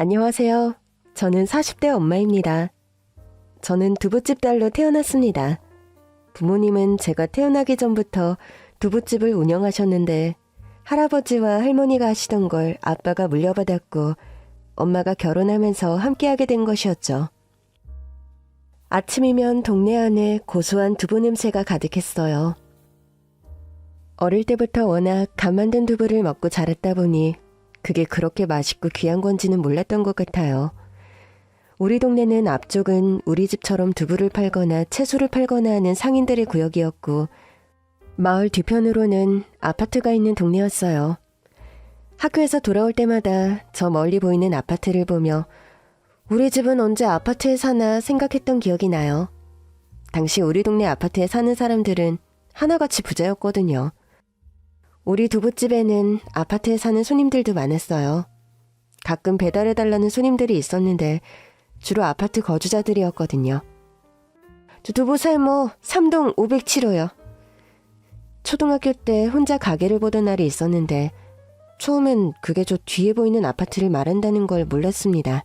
안녕하세요. 저는 40대 엄마입니다. 저는 두부집 딸로 태어났습니다. 부모님은 제가 태어나기 전부터 두부집을 운영하셨는데 할아버지와 할머니가 하시던 걸 아빠가 물려받았고 엄마가 결혼하면서 함께하게 된 것이었죠. 아침이면 동네 안에 고소한 두부 냄새가 가득했어요. 어릴 때부터 워낙 간 만든 두부를 먹고 자랐다 보니 그게 그렇게 맛있고 귀한 건지는 몰랐던 것 같아요. 우리 동네는 앞쪽은 우리 집처럼 두부를 팔거나 채소를 팔거나 하는 상인들의 구역이었고 마을 뒤편으로는 아파트가 있는 동네였어요. 학교에서 돌아올 때마다 저 멀리 보이는 아파트를 보며 우리 집은 언제 아파트에 사나 생각했던 기억이 나요. 당시 우리 동네 아파트에 사는 사람들은 하나같이 부자였거든요. 우리 두부집에는 아파트에 사는 손님들도 많았어요. 가끔 배달해달라는 손님들이 있었는데 주로 아파트 거주자들이었거든요. 두부 삶어 3동 507호요. 초등학교 때 혼자 가게를 보던 날이 있었는데 처음엔 그게 저 뒤에 보이는 아파트를 말한다는 걸 몰랐습니다.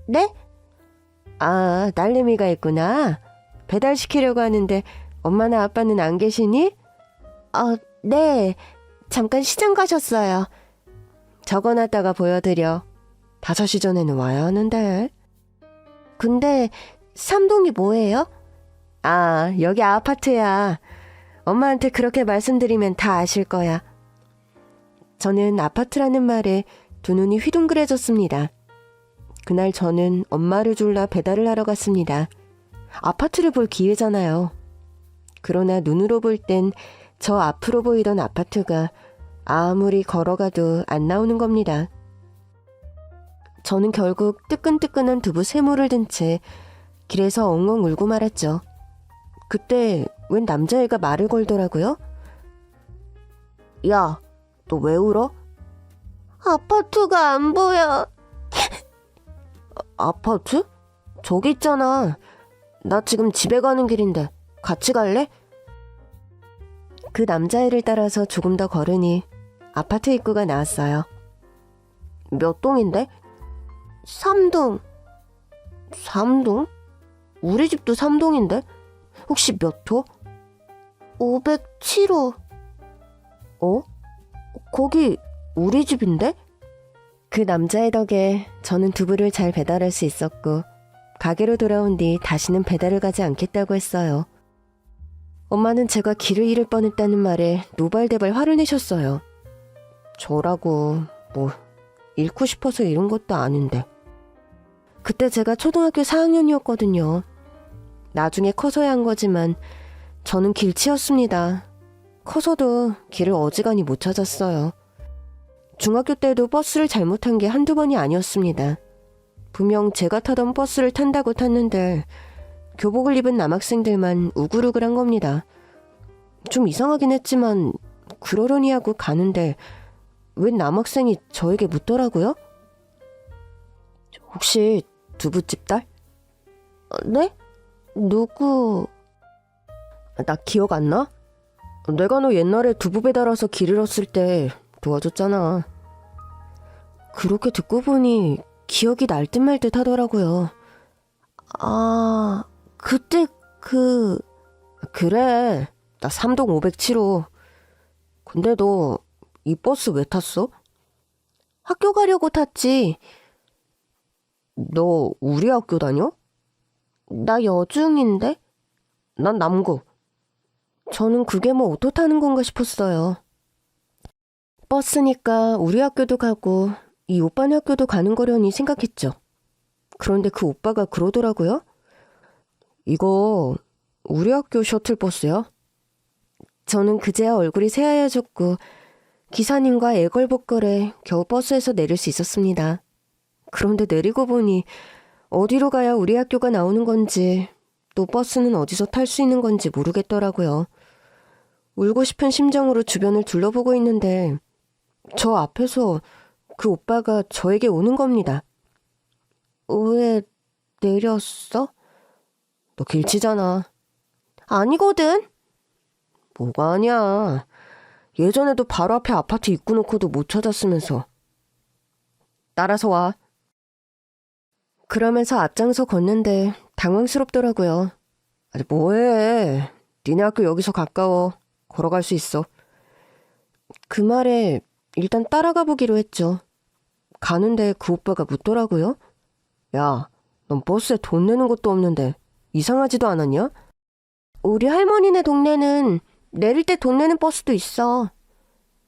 네? 아, 딸내미가 있구나. 배달시키려고 하는데 엄마나 아빠는 안 계시니? 네. 잠깐 시장 가셨어요. 적어놨다가 보여드려. 5시 전에는 와야 하는데. 근데 3동이 뭐예요? 아, 여기 아파트야. 엄마한테 그렇게 말씀드리면 다 아실 거야. 저는 아파트라는 말에 두 눈이 휘둥그레졌습니다. 그날 저는 엄마를 졸라 배달을 하러 갔습니다. 아파트를 볼 기회잖아요. 그러나 눈으로 볼 땐 저 앞으로 보이던 아파트가 아무리 걸어가도 안 나오는 겁니다. 저는 결국 뜨끈뜨끈한 두부 세모를 든 채 길에서 엉엉 울고 말았죠. 그때 웬 남자애가 말을 걸더라고요. 야, 너 왜 울어? 아파트가 안 보여. 아파트? 저기 있잖아. 나 지금 집에 가는 길인데 같이 갈래? 그 남자애를 따라서 조금 더 걸으니 아파트 입구가 나왔어요. 몇 동인데? 3동. 3동? 우리 집도 3동인데? 혹시 몇 호? 507호. 어? 거기 우리 집인데? 그 남자의 덕에 저는 두부를 잘 배달할 수 있었고 가게로 돌아온 뒤 다시는 배달을 가지 않겠다고 했어요. 엄마는 제가 길을 잃을 뻔했다는 말에 노발대발 화를 내셨어요. 저라고 뭐 잃고 싶어서 이런 것도 아닌데. 그때 제가 초등학교 4학년이었거든요. 나중에 커서야 한 거지만 저는 길치였습니다. 커서도 길을 어지간히 못 찾았어요. 중학교 때도 버스를 잘못한 게 한두 번이 아니었습니다. 분명 제가 타던 버스를 탄다고 탔는데 교복을 입은 남학생들만 우글우글한 겁니다. 좀 이상하긴 했지만 그러려니 하고 가는데 웬 남학생이 저에게 묻더라고요. 혹시 두부집 딸? 네? 누구? 나 기억 안 나? 내가 너 옛날에 두부 배달 와서 길 잃었을 때 도와줬잖아. 그렇게 듣고 보니 기억이 날 듯 말 듯 하더라고요. 아, 그때 그래, 나 3동 507호. 근데 너 이 버스 왜 탔어? 학교 가려고 탔지. 너 우리 학교 다녀? 나 여중인데? 난 남고. 저는 그게 뭐 오토 타는 건가 싶었어요. 버스니까 우리 학교도 가고 이 오빠네 학교도 가는 거려니 생각했죠. 그런데 그 오빠가 그러더라고요. 이거 우리 학교 셔틀버스야? 저는 그제야 얼굴이 새하얘졌고 기사님과 애걸복걸에 겨우 버스에서 내릴 수 있었습니다. 그런데 내리고 보니 어디로 가야 우리 학교가 나오는 건지 또 버스는 어디서 탈 수 있는 건지 모르겠더라고요. 울고 싶은 심정으로 주변을 둘러보고 있는데 저 앞에서 그 오빠가 저에게 오는 겁니다. 왜 내렸어? 너 길치잖아. 아니거든. 뭐가 아니야. 예전에도 바로 앞에 아파트 입구 놓고도 못 찾았으면서. 따라서 와. 그러면서 앞장서 걷는데 당황스럽더라고요. 아니, 뭐해. 니네 학교 여기서 가까워. 걸어갈 수 있어. 그 말에 일단 따라가 보기로 했죠. 가는데 그 오빠가 묻더라고요. 야, 넌 버스에 돈 내는 것도 없는데 이상하지도 않았냐? 우리 할머니네 동네는 내릴 때 돈 내는 버스도 있어.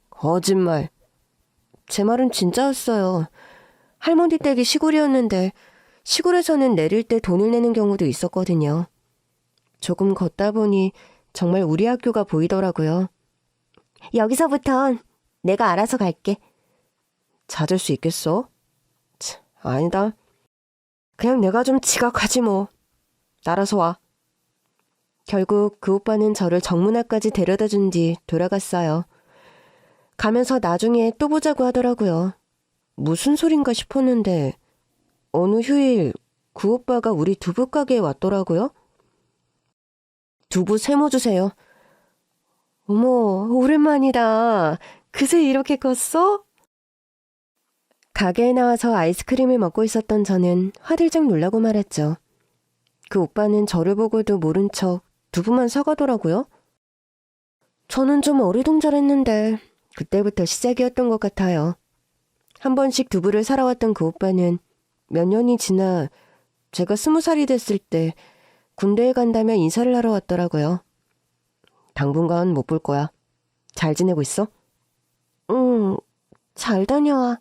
거짓말. 제 말은 진짜였어요. 할머니 댁이 시골이었는데 시골에서는 내릴 때 돈을 내는 경우도 있었거든요. 조금 걷다 보니 정말 우리 학교가 보이더라고요. 여기서부턴 내가 알아서 갈게. 찾을 수 있겠어? 아니다. 그냥 내가 좀 지각하지 뭐. 따라서 와. 결국 그 오빠는 저를 정문 앞까지 데려다 준 뒤 돌아갔어요. 가면서 나중에 또 보자고 하더라고요. 무슨 소린가 싶었는데 어느 휴일 그 오빠가 우리 두부 가게에 왔더라고요. 두부 세모 주세요. 어머, 오랜만이다. 그새 이렇게 컸어? 가게에 나와서 아이스크림을 먹고 있었던 저는 화들짝 놀라고 말았죠. 그 오빠는 저를 보고도 모른 척 두부만 사가더라고요. 저는 좀 어리둥절했는데 그때부터 시작이었던 것 같아요. 한 번씩 두부를 사러 왔던 그 오빠는 몇 년이 지나 제가 20살이 됐을 때 군대에 간다며 인사를 하러 왔더라고요. 당분간 못 볼 거야. 잘 지내고 있어? 응, 잘 다녀와.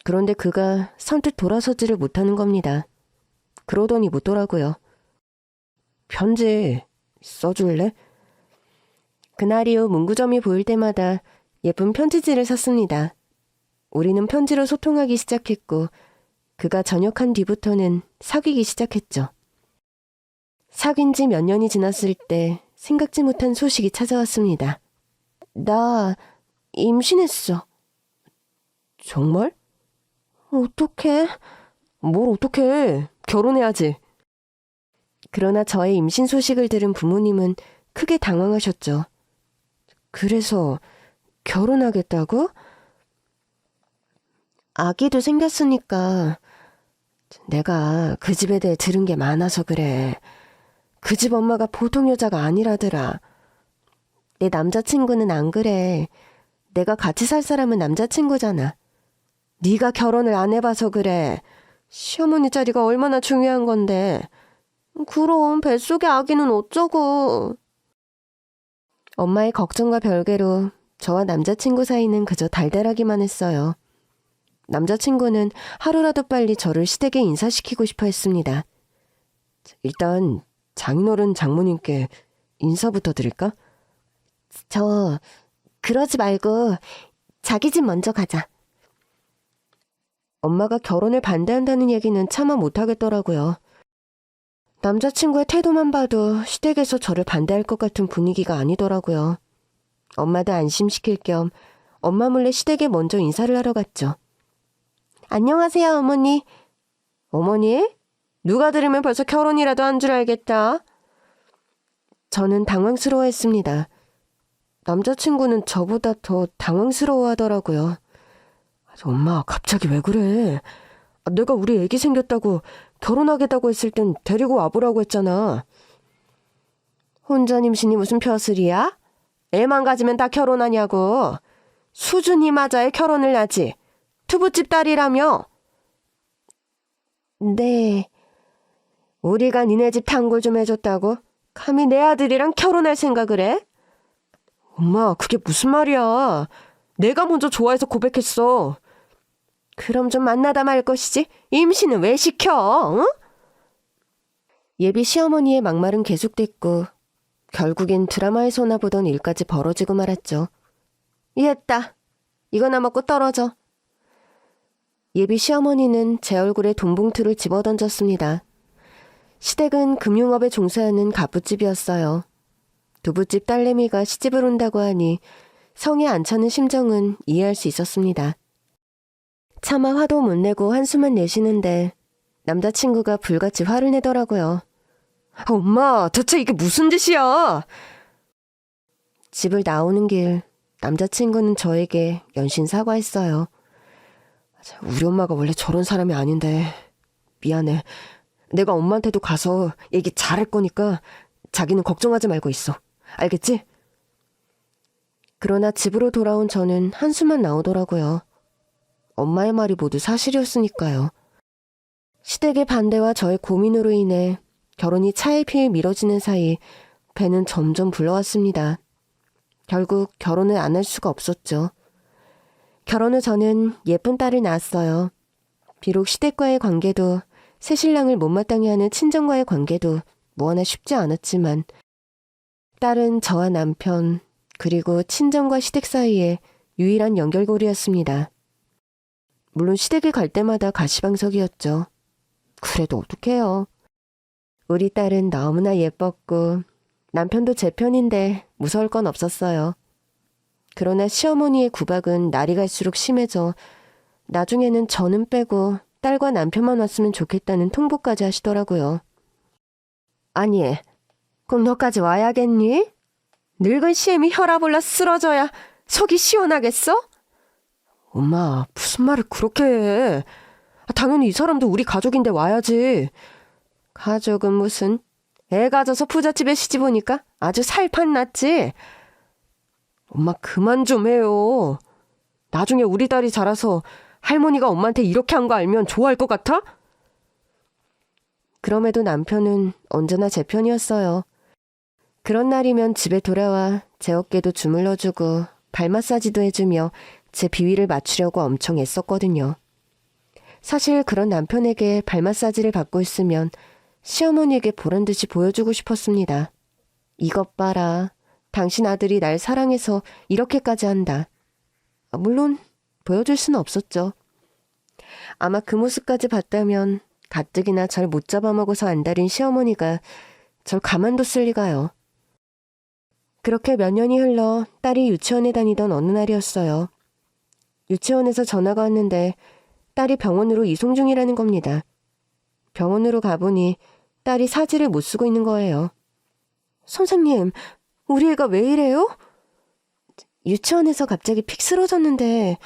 그런데 그가 선뜻 돌아서지를 못하는 겁니다. 그러더니 묻더라고요. 편지 써줄래? 그날 이후 문구점이 보일 때마다 예쁜 편지지를 샀습니다. 우리는 편지로 소통하기 시작했고 그가 전역한 뒤부터는 사귀기 시작했죠. 사귄 지 몇 년이 지났을 때 생각지 못한 소식이 찾아왔습니다. 나 임신했어. 정말? 어떡해? 뭘 어떡해? 결혼해야지. 그러나 저의 임신 소식을 들은 부모님은 크게 당황하셨죠. 그래서 결혼하겠다고? 아기도 생겼으니까 내가 그 집에 대해 들은 게 많아서 그래. 그 집 엄마가 보통 여자가 아니라더라. 내 남자친구는 안 그래. 내가 같이 살 사람은 남자친구잖아. 네가 결혼을 안 해봐서 그래. 시어머니 자리가 얼마나 중요한 건데. 그럼 뱃속의 아기는 어쩌고. 엄마의 걱정과 별개로 저와 남자친구 사이는 그저 달달하기만 했어요. 남자친구는 하루라도 빨리 저를 시댁에 인사시키고 싶어 했습니다. 일단 장인어른 장모님께 인사부터 드릴까? 그러지 말고 자기 집 먼저 가자. 엄마가 결혼을 반대한다는 얘기는 차마 못하겠더라고요. 남자친구의 태도만 봐도 시댁에서 저를 반대할 것 같은 분위기가 아니더라고요. 엄마도 안심시킬 겸 엄마 몰래 시댁에 먼저 인사를 하러 갔죠. 안녕하세요, 어머니. 어머니? 누가 들으면 벌써 결혼이라도 한 줄 알겠다. 저는 당황스러워했습니다. 남자친구는 저보다 더 당황스러워하더라고요. 엄마, 갑자기 왜 그래? 내가 우리 애기 생겼다고 결혼하겠다고 했을 땐 데리고 와보라고 했잖아. 혼전 임신이 무슨 벼슬이야? 애만 가지면 다 결혼하냐고. 수준이 맞아야 결혼을 하지. 두부집 딸이라며. 네. 우리가 니네 집 단골 좀 해줬다고? 감히 내 아들이랑 결혼할 생각을 해? 엄마, 그게 무슨 말이야. 내가 먼저 좋아해서 고백했어. 그럼 좀 만나다 말 것이지. 임신은 왜 시켜? 응? 예비 시어머니의 막말은 계속됐고 결국엔 드라마에서나 보던 일까지 벌어지고 말았죠. 이해했다. 이거나 먹고 떨어져. 예비 시어머니는 제 얼굴에 돈봉투를 집어던졌습니다. 시댁은 금융업에 종사하는 가부집이었어요. 두부집 딸내미가 시집을 온다고 하니 성에 안 차는 심정은 이해할 수 있었습니다. 차마 화도 못 내고 한숨만 내쉬는데 남자친구가 불같이 화를 내더라고요. 엄마, 대체 이게 무슨 짓이야? 집을 나오는 길 남자친구는 저에게 연신 사과했어요. 우리 엄마가 원래 저런 사람이 아닌데 미안해. 내가 엄마한테도 가서 얘기 잘할 거니까 자기는 걱정하지 말고 있어. 알겠지? 그러나 집으로 돌아온 저는 한숨만 나오더라고요. 엄마의 말이 모두 사실이었으니까요. 시댁의 반대와 저의 고민으로 인해 결혼이 차일피일 미뤄지는 사이 배는 점점 불러왔습니다. 결국 결혼을 안 할 수가 없었죠. 결혼 후 저는 예쁜 딸을 낳았어요. 비록 시댁과의 관계도 새신랑을 못마땅해 하는 친정과의 관계도 무언나 쉽지 않았지만 딸은 저와 남편 그리고 친정과 시댁 사이의 유일한 연결고리였습니다. 물론 시댁에 갈 때마다 가시방석이었죠. 그래도 어떡해요. 우리 딸은 너무나 예뻤고 남편도 제 편인데 무서울 건 없었어요. 그러나 시어머니의 구박은 날이 갈수록 심해져 나중에는 저는 빼고 딸과 남편만 왔으면 좋겠다는 통보까지 하시더라고요. 아니, 꼭 너까지 와야겠니? 늙은 시엠이 혈압 올라 쓰러져야 속이 시원하겠어? 엄마, 무슨 말을 그렇게 해. 당연히 이 사람도 우리 가족인데 와야지. 가족은 무슨? 애 가져서 부잣집에 시집 오니까 아주 살판 났지. 엄마 그만 좀 해요. 나중에 우리 딸이 자라서 할머니가 엄마한테 이렇게 한 거 알면 좋아할 것 같아? 그럼에도 남편은 언제나 제 편이었어요. 그런 날이면 집에 돌아와 제 어깨도 주물러주고 발 마사지도 해주며 제 비위를 맞추려고 엄청 애썼거든요. 사실 그런 남편에게 발 마사지를 받고 있으면 시어머니에게 보란 듯이 보여주고 싶었습니다. 이것 봐라. 당신 아들이 날 사랑해서 이렇게까지 한다. 물론 보여줄 수는 없었죠. 아마 그 모습까지 봤다면 가뜩이나 절 못 잡아먹어서 안달인 시어머니가 절 가만뒀을 리가요. 그렇게 몇 년이 흘러 딸이 유치원에 다니던 어느 날이었어요. 유치원에서 전화가 왔는데 딸이 병원으로 이송 중이라는 겁니다. 병원으로 가보니 딸이 사지를 못 쓰고 있는 거예요. 선생님, 우리 애가 왜 이래요? 유치원에서 갑자기 픽 쓰러졌는데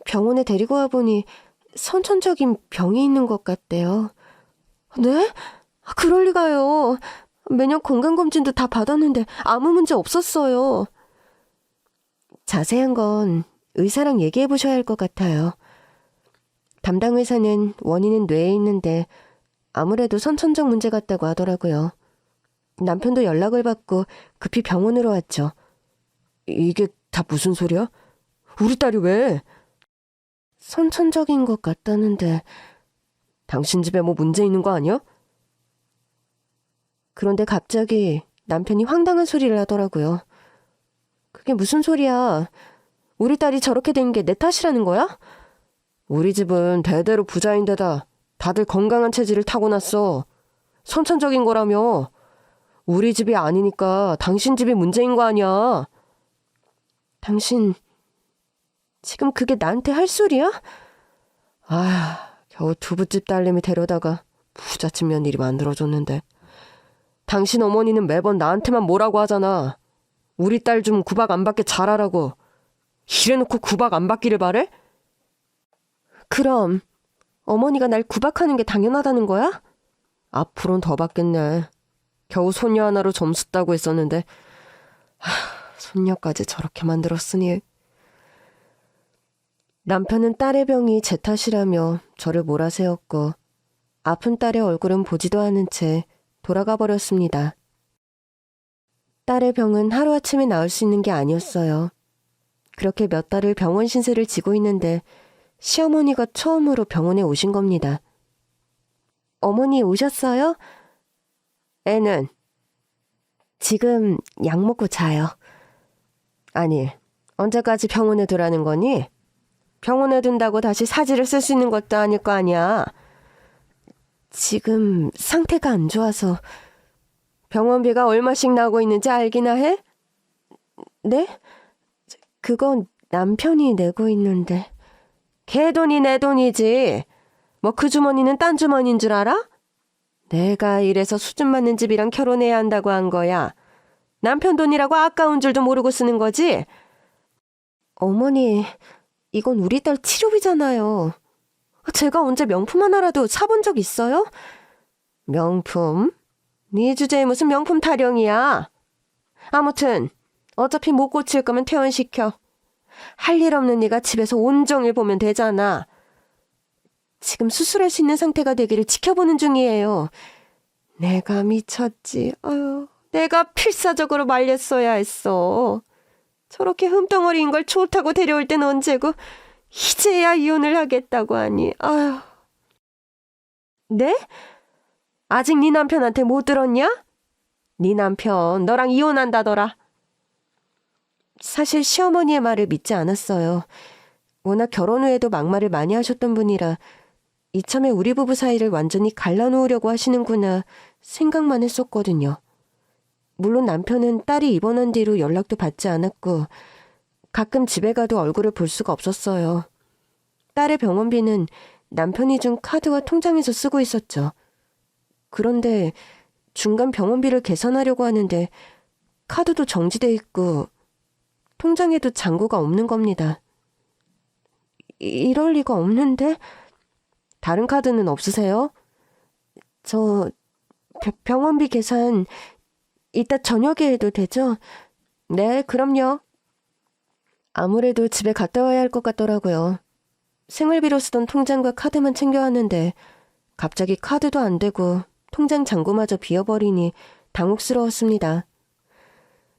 병원에 데리고 와보니 선천적인 병이 있는 것 같대요. 네? 그럴 리가요. 매년 건강검진도 다 받았는데 아무 문제 없었어요. 자세한 건 의사랑 얘기해 보셔야 할 것 같아요. 담당 의사는 원인은 뇌에 있는데 아무래도 선천적 문제 같다고 하더라고요. 남편도 연락을 받고 급히 병원으로 왔죠. 이게 다 무슨 소리야? 우리 딸이 왜? 선천적인 것 같다는데 당신 집에 뭐 문제 있는 거 아니야? 그런데 갑자기 남편이 황당한 소리를 하더라고요. 그게 무슨 소리야? 우리 딸이 저렇게 된 게 내 탓이라는 거야? 우리 집은 대대로 부자인데다 다들 건강한 체질을 타고났어. 선천적인 거라며. 우리 집이 아니니까 당신 집이 문제인 거 아니야. 당신 지금 그게 나한테 할 소리야? 겨우 두부집 딸내미 데려다가 부잣집 며느리 만들어줬는데. 당신 어머니는 매번 나한테만 뭐라고 하잖아. 우리 딸 좀 구박 안 받게 잘하라고. 이래놓고 구박 안 받기를 바래? 그럼 어머니가 날 구박하는 게 당연하다는 거야? 앞으로는 더 받겠네. 겨우 손녀 하나로 점수 따고 했었는데 손녀까지 저렇게 만들었으니. 남편은 딸의 병이 제 탓이라며 저를 몰아세웠고 아픈 딸의 얼굴은 보지도 않은 채 돌아가 버렸습니다. 딸의 병은 하루아침에 나을 수 있는 게 아니었어요. 그렇게 몇 달을 병원 신세를 지고 있는데 시어머니가 처음으로 병원에 오신 겁니다. 어머니 오셨어요? 애는? 지금 약 먹고 자요. 아니, 언제까지 병원에 두라는 거니? 병원에 둔다고 다시 사지를 쓸 수 있는 것도 아닐 거 아니야. 지금 상태가 안 좋아서. 병원비가 얼마씩 나오고 있는지 알기나 해? 네? 그건 남편이 내고 있는데. 걔 돈이 내 돈이지. 뭐 그 주머니는 딴 주머니인 줄 알아? 내가 이래서 수준 맞는 집이랑 결혼해야 한다고 한 거야. 남편 돈이라고 아까운 줄도 모르고 쓰는 거지? 어머니, 이건 우리 딸 치료비잖아요. 제가 언제 명품 하나라도 사본 적 있어요? 명품? 네 주제에 무슨 명품 타령이야. 아무튼 어차피 못 고칠 거면 퇴원시켜. 할 일 없는 네가 집에서 온종일 보면 되잖아. 지금 수술할 수 있는 상태가 되기를 지켜보는 중이에요. 내가 미쳤지. 아유, 내가 필사적으로 말렸어야 했어. 저렇게 흠덩어리인 걸 좋다고 데려올 땐 언제고 이제야 이혼을 하겠다고 하니. 아유. 네? 아직 네 남편한테 못 들었냐? 네 남편 너랑 이혼한다더라. 사실 시어머니의 말을 믿지 않았어요. 워낙 결혼 후에도 막말을 많이 하셨던 분이라 이참에 우리 부부 사이를 완전히 갈라놓으려고 하시는구나 생각만 했었거든요. 물론 남편은 딸이 입원한 뒤로 연락도 받지 않았고 가끔 집에 가도 얼굴을 볼 수가 없었어요. 딸의 병원비는 남편이 준 카드와 통장에서 쓰고 있었죠. 그런데 중간 병원비를 계산하려고 하는데 카드도 정지돼 있고 통장에도 잔고가 없는 겁니다. 이럴 리가 없는데? 다른 카드는 없으세요? 저 병원비 계산 이따 저녁에 해도 되죠? 네, 그럼요. 아무래도 집에 갔다 와야 할 것 같더라고요. 생활비로 쓰던 통장과 카드만 챙겨왔는데 갑자기 카드도 안 되고 통장 잔고마저 비어버리니 당혹스러웠습니다.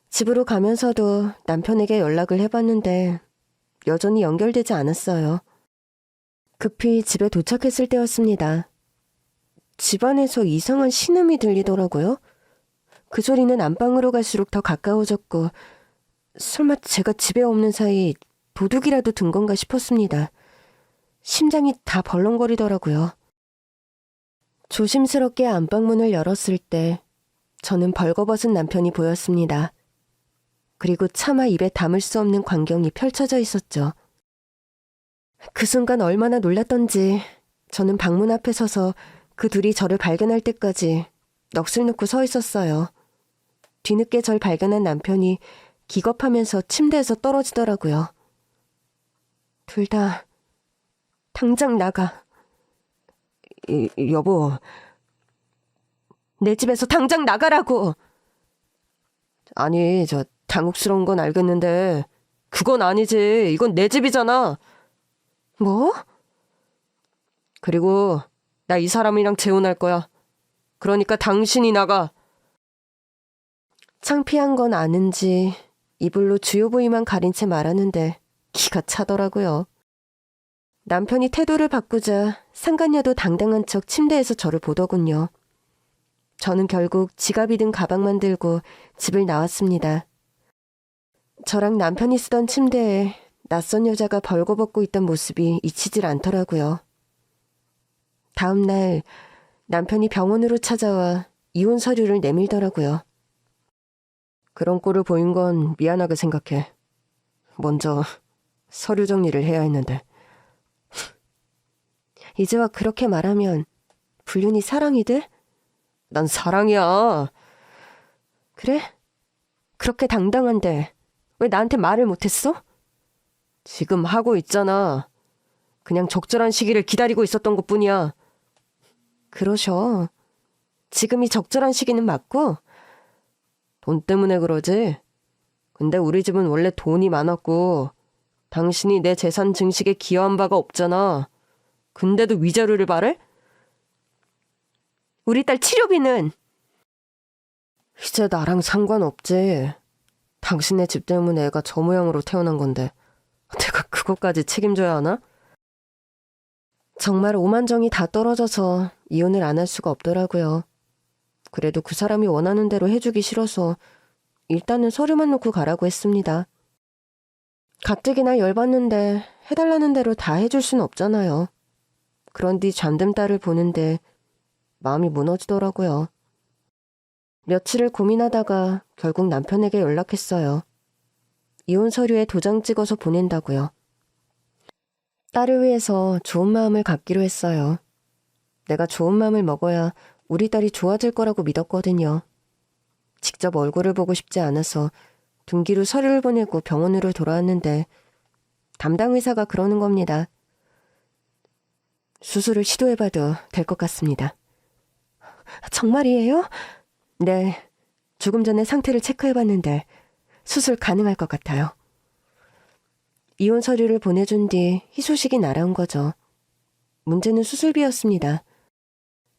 집으로 가면서도 남편에게 연락을 해봤는데 여전히 연결되지 않았어요. 급히 집에 도착했을 때였습니다. 집안에서 이상한 신음이 들리더라고요. 그 소리는 안방으로 갈수록 더 가까워졌고 설마 제가 집에 없는 사이 도둑이라도 든 건가 싶었습니다. 심장이 다 벌렁거리더라고요. 조심스럽게 안방문을 열었을 때 저는 벌거벗은 남편이 보였습니다. 그리고 차마 입에 담을 수 없는 광경이 펼쳐져 있었죠. 그 순간 얼마나 놀랐던지 저는 방문 앞에 서서 그 둘이 저를 발견할 때까지 넋을 놓고 서 있었어요. 뒤늦게 절 발견한 남편이 기겁하면서 침대에서 떨어지더라고요. 둘 다 당장 나가. 여보, 내 집에서 당장 나가라고. 아니, 당혹스러운 건 알겠는데 그건 아니지. 이건 내 집이잖아. 뭐? 그리고 나 이 사람이랑 재혼할 거야. 그러니까 당신이 나가. 창피한 건 아는지 이불로 주요 부위만 가린 채 말하는데 기가 차더라고요. 남편이 태도를 바꾸자 상간녀도 당당한 척 침대에서 저를 보더군요. 저는 결국 지갑이든 가방만 들고 집을 나왔습니다. 저랑 남편이 쓰던 침대에 낯선 여자가 벌거벗고 있던 모습이 잊히질 않더라고요. 다음 날 남편이 병원으로 찾아와 이혼 서류를 내밀더라고요. 그런 꼴을 보인 건 미안하게 생각해. 먼저 서류 정리를 해야 했는데. 이제와 그렇게 말하면 불륜이 사랑이 돼? 난 사랑이야. 그래? 그렇게 당당한데 왜 나한테 말을 못했어? 지금 하고 있잖아. 그냥 적절한 시기를 기다리고 있었던 것뿐이야. 그러셔. 지금이 적절한 시기는 맞고? 돈 때문에 그러지. 근데 우리 집은 원래 돈이 많았고 당신이 내 재산 증식에 기여한 바가 없잖아. 근데도 위자료를 바래? 우리 딸 치료비는? 이제 나랑 상관없지. 당신네 집 때문에 애가 저 모양으로 태어난 건데 내가 그것까지 책임져야 하나? 정말 오만정이 다 떨어져서 이혼을 안 할 수가 없더라고요. 그래도 그 사람이 원하는 대로 해주기 싫어서 일단은 서류만 놓고 가라고 했습니다. 가뜩이나 열받는데 해달라는 대로 다 해줄 수는 없잖아요. 그런 뒤 잠든 딸을 보는데 마음이 무너지더라고요. 며칠을 고민하다가 결국 남편에게 연락했어요. 이혼 서류에 도장 찍어서 보낸다고요. 딸을 위해서 좋은 마음을 갖기로 했어요. 내가 좋은 마음을 먹어야 우리 딸이 좋아질 거라고 믿었거든요. 직접 얼굴을 보고 싶지 않아서 둔기로 서류를 보내고 병원으로 돌아왔는데 담당 의사가 그러는 겁니다. 수술을 시도해봐도 될 것 같습니다. 정말이에요? 네, 조금 전에 상태를 체크해봤는데 수술 가능할 것 같아요. 이혼 서류를 보내준 뒤 희소식이 날아온 거죠. 문제는 수술비였습니다.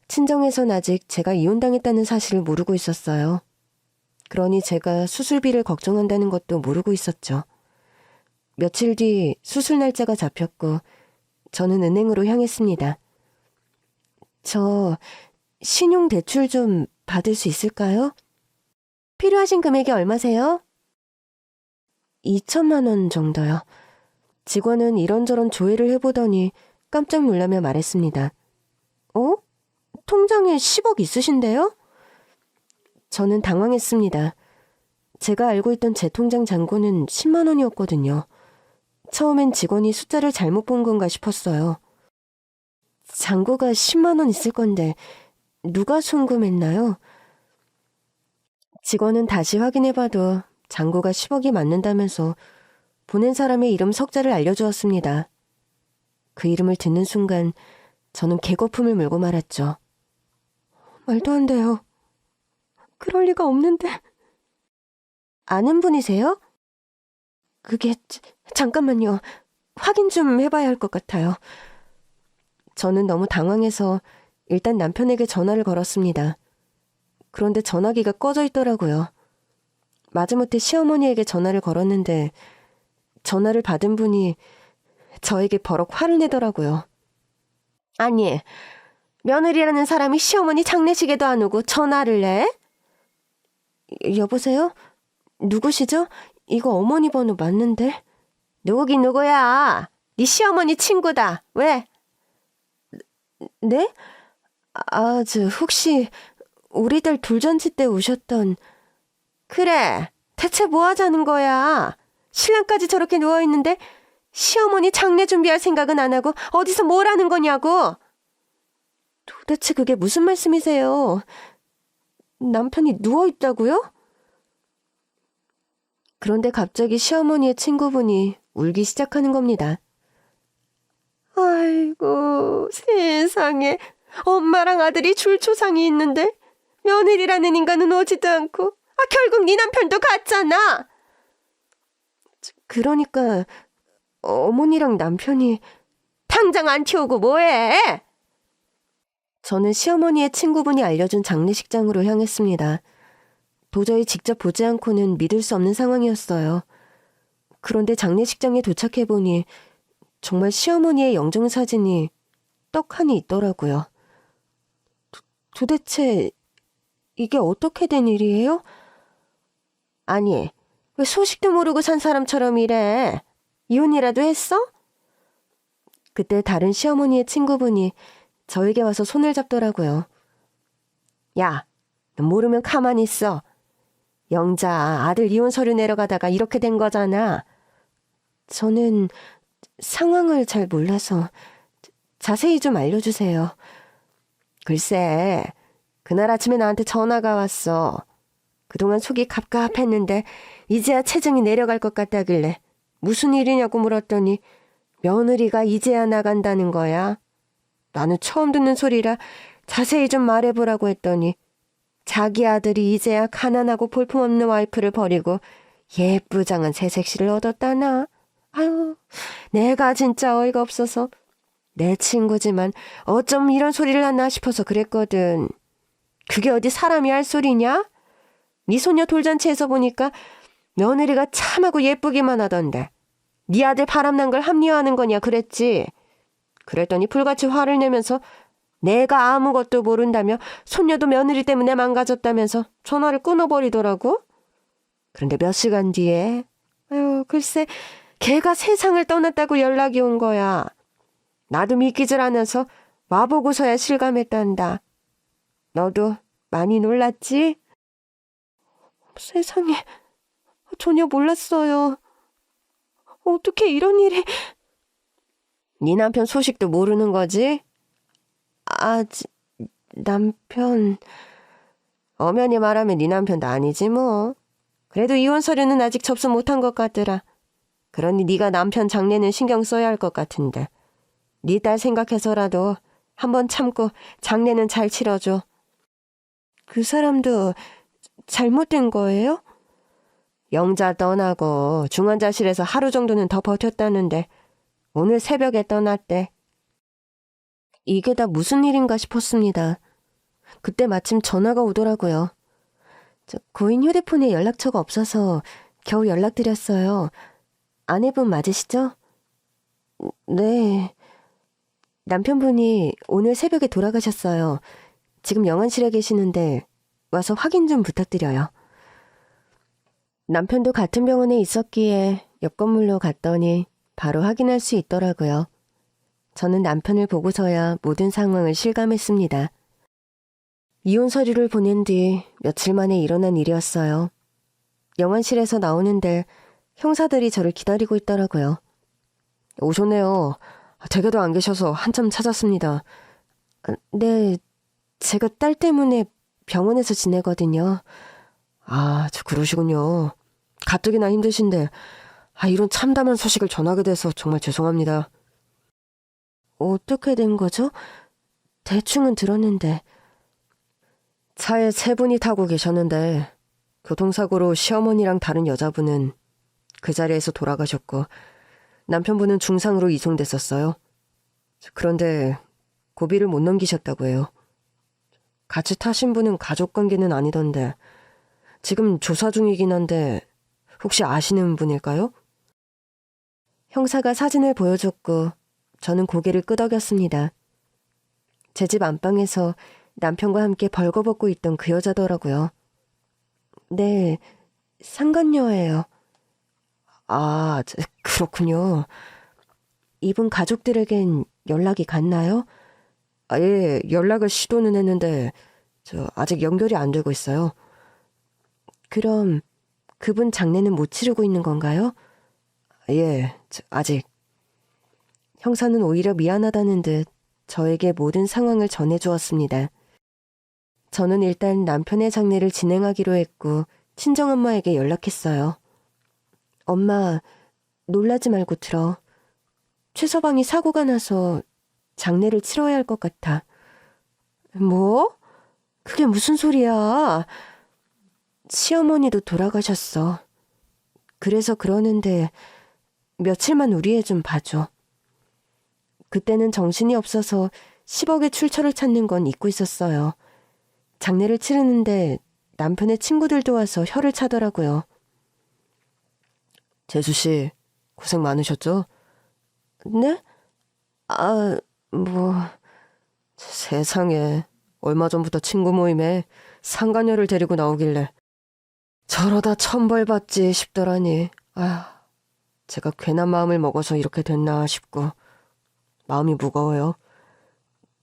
친정에선 아직 제가 이혼당했다는 사실을 모르고 있었어요. 그러니 제가 수술비를 걱정한다는 것도 모르고 있었죠. 며칠 뒤 수술 날짜가 잡혔고 저는 은행으로 향했습니다. 저 신용대출 좀 받을 수 있을까요? 필요하신 금액이 얼마세요? 2천만 원 정도요. 직원은 이런저런 조회를 해보더니 깜짝 놀라며 말했습니다. 통장에 10억 있으신데요? 저는 당황했습니다. 제가 알고 있던 제 통장 잔고는 10만 원이었거든요. 처음엔 직원이 숫자를 잘못 본 건가 싶었어요. 잔고가 10만 원 있을 건데 누가 송금했나요? 직원은 다시 확인해봐도 잔고가 10억이 맞는다면서 보낸 사람의 이름 석자를 알려주었습니다. 그 이름을 듣는 순간 저는 개거품을 물고 말았죠. 말도 안 돼요. 그럴 리가 없는데. 아는 분이세요? 그게 잠깐만요. 확인 좀 해봐야 할 것 같아요. 저는 너무 당황해서 일단 남편에게 전화를 걸었습니다. 그런데 전화기가 꺼져 있더라고요. 마지못해 시어머니에게 전화를 걸었는데 전화를 받은 분이 저에게 버럭 화를 내더라고요. 아니, 며느리라는 사람이 시어머니 장례식에도 안 오고 전화를 내? 여보세요? 누구시죠? 이거 어머니 번호 맞는데? 누구긴 누구야? 네 시어머니 친구다. 왜? 네? 혹시 우리들 돌잔치 때 오셨던... 그래, 대체 뭐 하자는 거야? 신랑까지 저렇게 누워있는데 시어머니 장례 준비할 생각은 안 하고 어디서 뭘 하는 거냐고? 도대체 그게 무슨 말씀이세요? 남편이 누워있다고요? 그런데 갑자기 시어머니의 친구분이 울기 시작하는 겁니다. 아이고, 세상에. 엄마랑 아들이 줄초상이 있는데 며느리라는 인간은 오지도 않고 결국 네 남편도 갔잖아. 그러니까 어머니랑 남편이... 당장 안 튀우고 뭐해? 저는 시어머니의 친구분이 알려준 장례식장으로 향했습니다. 도저히 직접 보지 않고는 믿을 수 없는 상황이었어요. 그런데 장례식장에 도착해보니 정말 시어머니의 영정사진이 떡하니 있더라고요. 도대체 이게 어떻게 된 일이에요? 아니, 왜 소식도 모르고 산 사람처럼 이래? 이혼이라도 했어? 그때 다른 시어머니의 친구분이 저에게 와서 손을 잡더라고요. 야, 너 모르면 가만히 있어. 영자, 아들 이혼 서류 내려가다가 이렇게 된 거잖아. 저는 상황을 잘 몰라서 자세히 좀 알려주세요. 글쎄, 그날 아침에 나한테 전화가 왔어. 그동안 속이 갑갑했는데 이제야 체증이 내려갈 것 같다길래 무슨 일이냐고 물었더니 며느리가 이제야 나간다는 거야. 나는 처음 듣는 소리라 자세히 좀 말해보라고 했더니 자기 아들이 이제야 가난하고 볼품없는 와이프를 버리고 예쁘장한 새 색시를 얻었다나. 아유, 내가 진짜 어이가 없어서 내 친구지만 어쩜 이런 소리를 하나 싶어서 그랬거든. 그게 어디 사람이 할 소리냐? 네 소녀 돌잔치에서 보니까 며느리가 참하고 예쁘기만 하던데 네 아들 바람난 걸 합리화하는 거냐 그랬지. 그랬더니 불같이 화를 내면서 내가 아무것도 모른다며 손녀도 며느리 때문에 망가졌다면서 전화를 끊어버리더라고. 그런데 몇 시간 뒤에 글쎄 걔가 세상을 떠났다고 연락이 온 거야. 나도 믿기질 않아서 와보고서야 실감했단다. 너도 많이 놀랐지? 세상에, 전혀 몰랐어요. 어떻게 이런 일이... 네 남편 소식도 모르는 거지? 남편... 엄연히 말하면 네 남편도 아니지 뭐. 그래도 이혼 서류는 아직 접수 못한 것 같더라. 그러니 네가 남편 장례는 신경 써야 할 것 같은데. 네 딸 생각해서라도 한번 참고 장례는 잘 치러줘. 그 사람도 잘못된 거예요? 영자 떠나고 중환자실에서 하루 정도는 더 버텼다는데 오늘 새벽에 떠났대. 이게 다 무슨 일인가 싶었습니다. 그때 마침 전화가 오더라고요. 고인 휴대폰에 연락처가 없어서 겨우 연락드렸어요. 아내분 맞으시죠? 네. 남편분이 오늘 새벽에 돌아가셨어요. 지금 영안실에 계시는데 와서 확인 좀 부탁드려요. 남편도 같은 병원에 있었기에 옆 건물로 갔더니 바로 확인할 수 있더라고요. 저는 남편을 보고서야 모든 상황을 실감했습니다. 이혼 서류를 보낸 뒤 며칠 만에 일어난 일이었어요. 영안실에서 나오는데 형사들이 저를 기다리고 있더라고요. 오셨네요. 댁에도 안 계셔서 한참 찾았습니다. 네, 제가 딸 때문에 병원에서 지내거든요. 그러시군요. 가뜩이나 힘드신데 이런 참담한 소식을 전하게 돼서 정말 죄송합니다. 어떻게 된 거죠? 대충은 들었는데. 차에 3분이 타고 계셨는데 교통사고로 시어머니랑 다른 여자분은 그 자리에서 돌아가셨고 남편분은 중상으로 이송됐었어요. 그런데 고비를 못 넘기셨다고 해요. 같이 타신 분은 가족관계는 아니던데 지금 조사 중이긴 한데 혹시 아시는 분일까요? 형사가 사진을 보여줬고 저는 고개를 끄덕였습니다. 제 집 안방에서 남편과 함께 벌거벗고 있던 그 여자더라고요. 네, 상간녀예요. 그렇군요. 이분 가족들에겐 연락이 갔나요? 예, 연락을 시도는 했는데 아직 연결이 안 되고 있어요. 그럼 그분 장례는 못 치르고 있는 건가요? 예, 아직. 형사는 오히려 미안하다는 듯 저에게 모든 상황을 전해주었습니다. 저는 일단 남편의 장례를 진행하기로 했고 친정엄마에게 연락했어요. 엄마, 놀라지 말고 들어. 최서방이 사고가 나서 장례를 치러야 할 것 같아. 뭐? 그게 무슨 소리야? 시어머니도 돌아가셨어. 그래서 그러는데 며칠만 우리 애 좀 봐줘. 그때는 정신이 없어서 10억의 출처를 찾는 건 잊고 있었어요. 장례를 치르는데 남편의 친구들도 와서 혀를 차더라고요. 재수씨, 고생 많으셨죠? 네? 세상에, 얼마 전부터 친구 모임에 상간녀를 데리고 나오길래 저러다 천벌 받지 싶더라니. 제가 괜한 마음을 먹어서 이렇게 됐나 싶고 마음이 무거워요.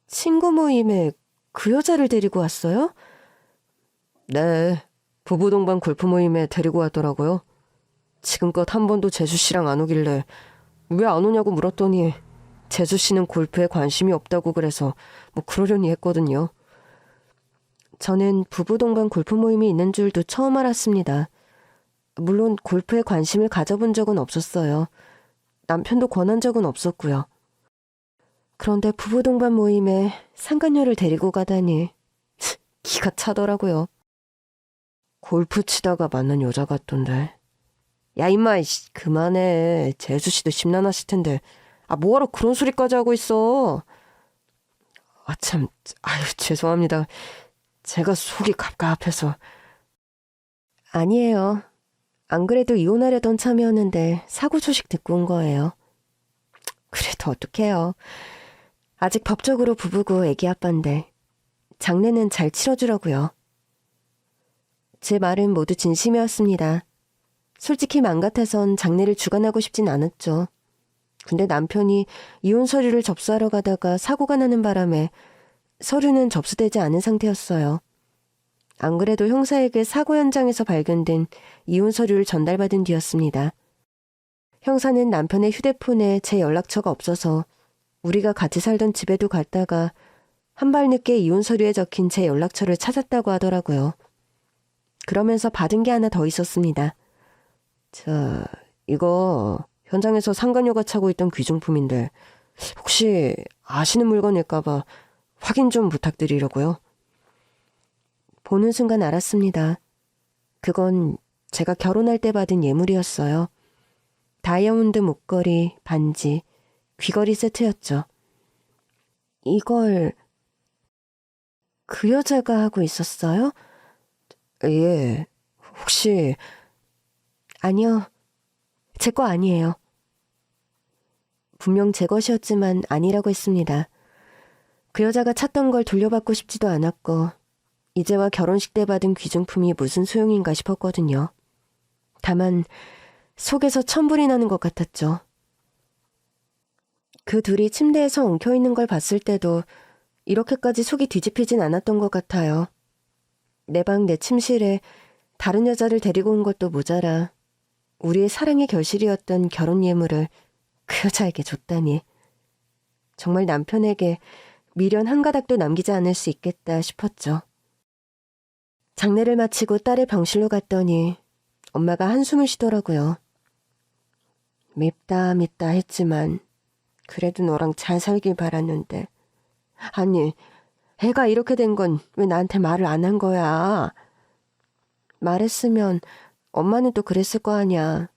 친구 모임에 그 여자를 데리고 왔어요? 네, 부부 동반 골프 모임에 데리고 왔더라고요. 지금껏 한 번도 재수씨랑 안 오길래 왜 안 오냐고 물었더니 재수씨는 골프에 관심이 없다고 그래서 그러려니 했거든요. 저는 부부 동반 골프 모임이 있는 줄도 처음 알았습니다. 물론 골프에 관심을 가져본 적은 없었어요. 남편도 권한 적은 없었고요. 그런데 부부 동반 모임에 상간녀를 데리고 가다니 기가 차더라고요. 골프 치다가 만난 여자 같던데. 야 임마, 그만해. 재수씨도 심란하실 텐데 뭐하러 그런 소리까지 하고 있어. 죄송합니다. 제가 속이 갑갑해서. 아니에요. 안 그래도 이혼하려던 참이었는데 사고 소식 듣고 온 거예요. 그래도 어떡해요. 아직 법적으로 부부고 애기 아빠인데 장례는 잘 치러주려고요. 제 말은 모두 진심이었습니다. 솔직히 맘 같아선 장례를 주관하고 싶진 않았죠. 근데 남편이 이혼 서류를 접수하러 가다가 사고가 나는 바람에 서류는 접수되지 않은 상태였어요. 안 그래도 형사에게 사고 현장에서 발견된 이혼 서류를 전달받은 뒤였습니다. 형사는 남편의 휴대폰에 제 연락처가 없어서 우리가 같이 살던 집에도 갔다가 한 발 늦게 이혼 서류에 적힌 제 연락처를 찾았다고 하더라고요. 그러면서 받은 게 하나 더 있었습니다. 이거 현장에서 상간녀가 차고 있던 귀중품인데 혹시 아시는 물건일까봐 확인 좀 부탁드리려고요. 보는 순간 알았습니다. 그건 제가 결혼할 때 받은 예물이었어요. 다이아몬드 목걸이, 반지, 귀걸이 세트였죠. 이걸 그 여자가 하고 있었어요? 예, 혹시... 아니요, 제 거 아니에요. 분명 제 것이었지만 아니라고 했습니다. 그 여자가 찾던 걸 돌려받고 싶지도 않았고 이제와 결혼식 때 받은 귀중품이 무슨 소용인가 싶었거든요. 다만 속에서 천불이 나는 것 같았죠. 그 둘이 침대에서 엉켜있는 걸 봤을 때도 이렇게까지 속이 뒤집히진 않았던 것 같아요. 내 방 내 침실에 다른 여자를 데리고 온 것도 모자라 우리의 사랑의 결실이었던 결혼 예물을 그 여자에게 줬다니. 정말 남편에게 미련 한 가닥도 남기지 않을 수 있겠다 싶었죠. 장례를 마치고 딸의 병실로 갔더니 엄마가 한숨을 쉬더라고요. 밉다 했지만 그래도 너랑 잘 살길 바랐는데. 아니, 애가 이렇게 된 건 왜 나한테 말을 안 한 거야? 말했으면 엄마는 또 그랬을 거 아냐.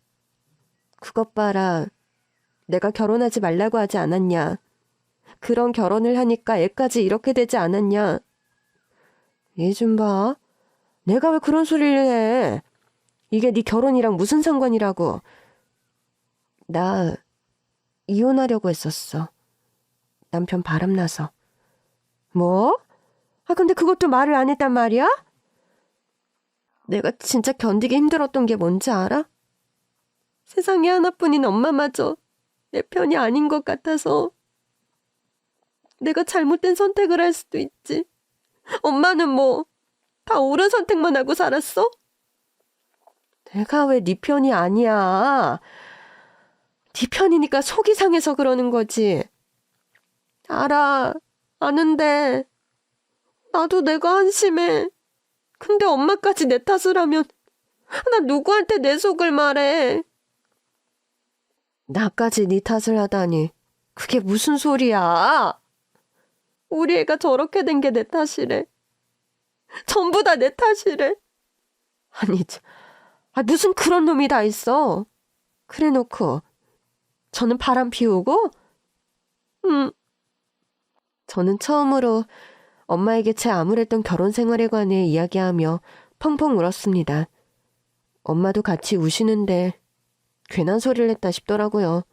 그것 봐라. 내가 결혼하지 말라고 하지 않았냐. 그런 결혼을 하니까 애까지 이렇게 되지 않았냐. 얘 좀 봐. 내가 왜 그런 소리를 해. 이게 네 결혼이랑 무슨 상관이라고. 나 이혼하려고 했었어. 남편 바람나서. 뭐? 근데 그것도 말을 안 했단 말이야? 내가 진짜 견디기 힘들었던 게 뭔지 알아? 세상에 하나뿐인 엄마마저 내 편이 아닌 것 같아서. 내가 잘못된 선택을 할 수도 있지. 엄마는 뭐 다 옳은 선택만 하고 살았어? 내가 왜 네 편이 아니야. 네 편이니까 속이 상해서 그러는 거지. 알아. 아는데 나도 내가 한심해. 근데 엄마까지 내 탓을 하면 나 누구한테 내 속을 말해. 나까지 네 탓을 하다니 그게 무슨 소리야. 우리 애가 저렇게 된 게 내 탓이래. 전부 다 내 탓이래. 아니, 무슨 그런 놈이 다 있어. 그래 놓고 저는 바람 피우고? 저는 처음으로 엄마에게 제 암울했던 결혼 생활에 관해 이야기하며 펑펑 울었습니다. 엄마도 같이 우시는데 괜한 소리를 했다 싶더라고요.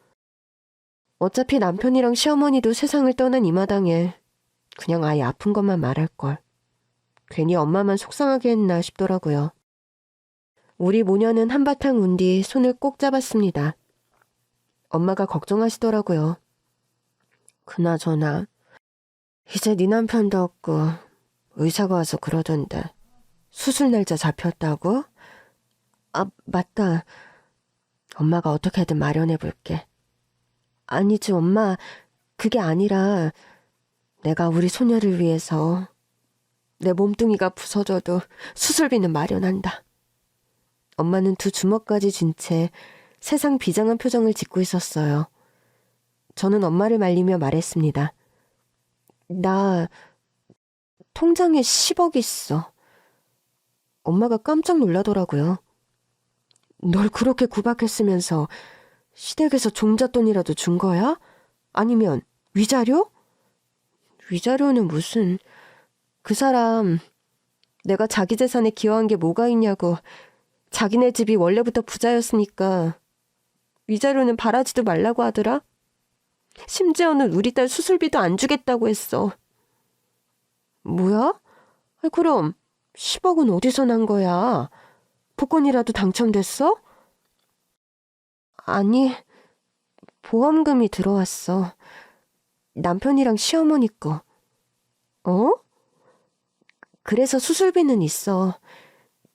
어차피 남편이랑 시어머니도 세상을 떠난 이 마당에 그냥 아예 아픈 것만 말할걸. 괜히 엄마만 속상하게 했나 싶더라고요. 우리 모녀는 한바탕 운 뒤 손을 꼭 잡았습니다. 엄마가 걱정하시더라고요. 그나저나 이제 네 남편도 없고 의사가 와서 그러던데 수술 날짜 잡혔다고? 맞다. 엄마가 어떻게든 마련해볼게. 아니지 엄마, 그게 아니라 내가 우리 소녀를 위해서 내 몸뚱이가 부서져도 수술비는 마련한다. 엄마는 두 주먹까지 쥔 채 세상 비장한 표정을 짓고 있었어요. 저는 엄마를 말리며 말했습니다. 나 통장에 10억 있어. 엄마가 깜짝 놀라더라고요. 널 그렇게 구박했으면서 시댁에서 종잣돈이라도 준 거야? 아니면 위자료? 위자료는 무슨... 그 사람 내가 자기 재산에 기여한 게 뭐가 있냐고. 자기네 집이 원래부터 부자였으니까 위자료는 바라지도 말라고 하더라. 심지어는 우리 딸 수술비도 안 주겠다고 했어. 뭐야? 그럼 10억은 어디서 난 거야? 복권이라도 당첨됐어? 아니, 보험금이 들어왔어. 남편이랑 시어머니 거. 어? 그래서 수술비는 있어.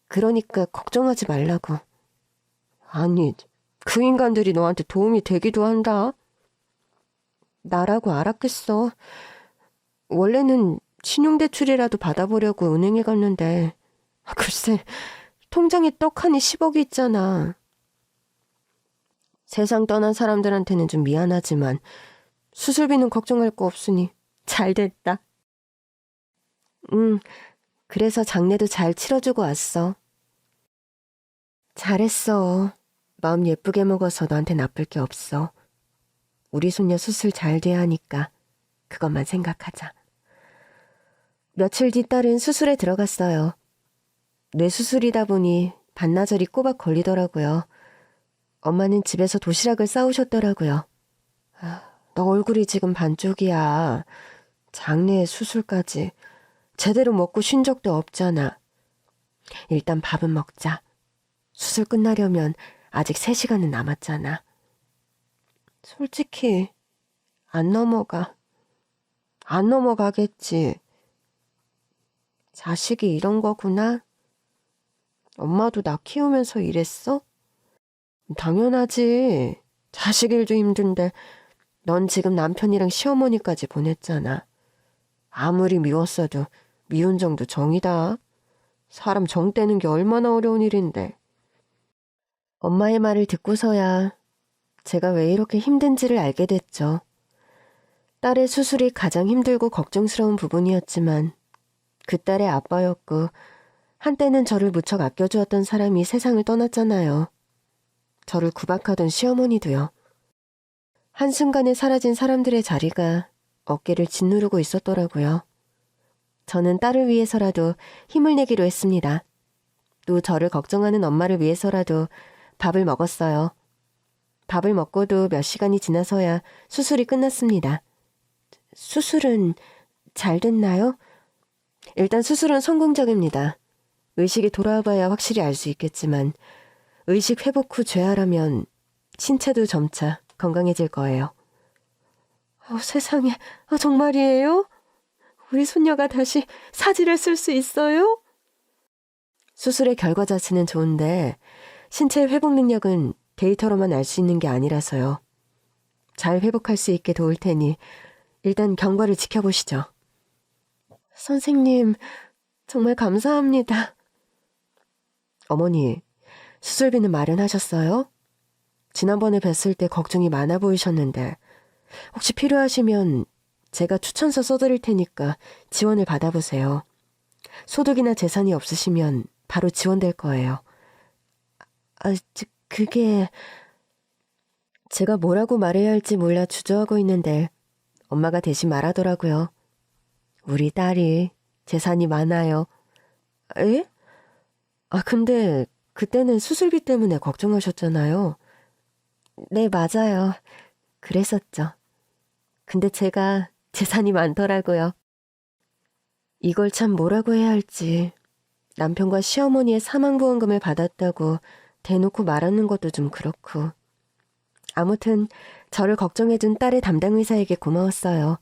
그러니까 걱정하지 말라고. 아니, 그 인간들이 너한테 도움이 되기도 한다. 나라고 알았겠어. 원래는 신용대출이라도 받아보려고 은행에 갔는데 글쎄 통장에 떡하니 10억이 있잖아. 세상 떠난 사람들한테는 좀 미안하지만 수술비는 걱정할 거 없으니 잘 됐다. 그래서 장례도 잘 치러주고 왔어. 잘했어. 마음 예쁘게 먹어서 너한테 나쁠 게 없어. 우리 손녀 수술 잘 돼야 하니까 그것만 생각하자. 며칠 뒤 딸은 수술에 들어갔어요. 뇌수술이다 보니 반나절이 꼬박 걸리더라고요. 엄마는 집에서 도시락을 싸우셨더라고요. 너 얼굴이 지금 반쪽이야. 장래에 수술까지. 제대로 먹고 쉰 적도 없잖아. 일단 밥은 먹자. 수술 끝나려면 아직 3시간은 남았잖아. 솔직히 안 넘어가. 안 넘어가겠지. 자식이 이런 거구나. 엄마도 나 키우면서 이랬어? 당연하지. 자식 일도 힘든데 넌 지금 남편이랑 시어머니까지 보냈잖아. 아무리 미웠어도 미운 정도 정이다. 사람 정 떼는 게 얼마나 어려운 일인데. 엄마의 말을 듣고서야 제가 왜 이렇게 힘든지를 알게 됐죠. 딸의 수술이 가장 힘들고 걱정스러운 부분이었지만 그 딸의 아빠였고 한때는 저를 무척 아껴주었던 사람이 세상을 떠났잖아요. 저를 구박하던 시어머니도요. 한순간에 사라진 사람들의 자리가 어깨를 짓누르고 있었더라고요. 저는 딸을 위해서라도 힘을 내기로 했습니다. 또 저를 걱정하는 엄마를 위해서라도 밥을 먹었어요. 밥을 먹고도 몇 시간이 지나서야 수술이 끝났습니다. 수술은 잘 됐나요? 일단 수술은 성공적입니다. 의식이 돌아와봐야 확실히 알 수 있겠지만 의식 회복 후 재활하면 신체도 점차 건강해질 거예요. 세상에, 정말이에요? 우리 손녀가 다시 사지를 쓸 수 있어요? 수술의 결과 자체는 좋은데 신체 회복 능력은 데이터로만 알 수 있는 게 아니라서요. 잘 회복할 수 있게 도울 테니 일단 경과를 지켜보시죠. 선생님, 정말 감사합니다. 어머니, 수술비는 마련하셨어요? 지난번에 뵀을 때 걱정이 많아 보이셨는데 혹시 필요하시면 제가 추천서 써드릴 테니까 지원을 받아보세요. 소득이나 재산이 없으시면 바로 지원될 거예요. 그게... 제가 뭐라고 말해야 할지 몰라 주저하고 있는데 엄마가 대신 말하더라고요. 우리 딸이 재산이 많아요. 에? 근데 그때는 수술비 때문에 걱정하셨잖아요. 네, 맞아요. 그랬었죠. 근데 제가 재산이 많더라고요. 이걸 참 뭐라고 해야 할지. 남편과 시어머니의 사망보험금을 받았다고 대놓고 말하는 것도 좀 그렇고. 아무튼 저를 걱정해준 딸의 담당 의사에게 고마웠어요.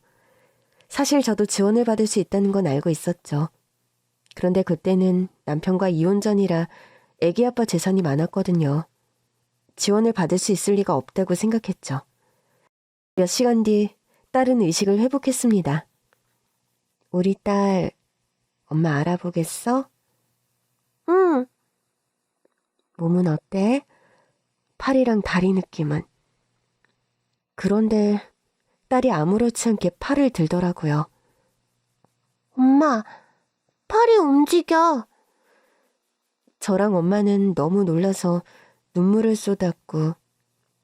사실 저도 지원을 받을 수 있다는 건 알고 있었죠. 그런데 그때는 남편과 이혼 전이라 애기 아빠 재산이 많았거든요. 지원을 받을 수 있을 리가 없다고 생각했죠. 몇 시간 뒤 딸은 의식을 회복했습니다. 우리 딸, 엄마 알아보겠어? 응. 몸은 어때? 팔이랑 다리 느낌은? 그런데 딸이 아무렇지 않게 팔을 들더라고요. 엄마, 팔이 움직여. 저랑 엄마는 너무 놀라서 눈물을 쏟았고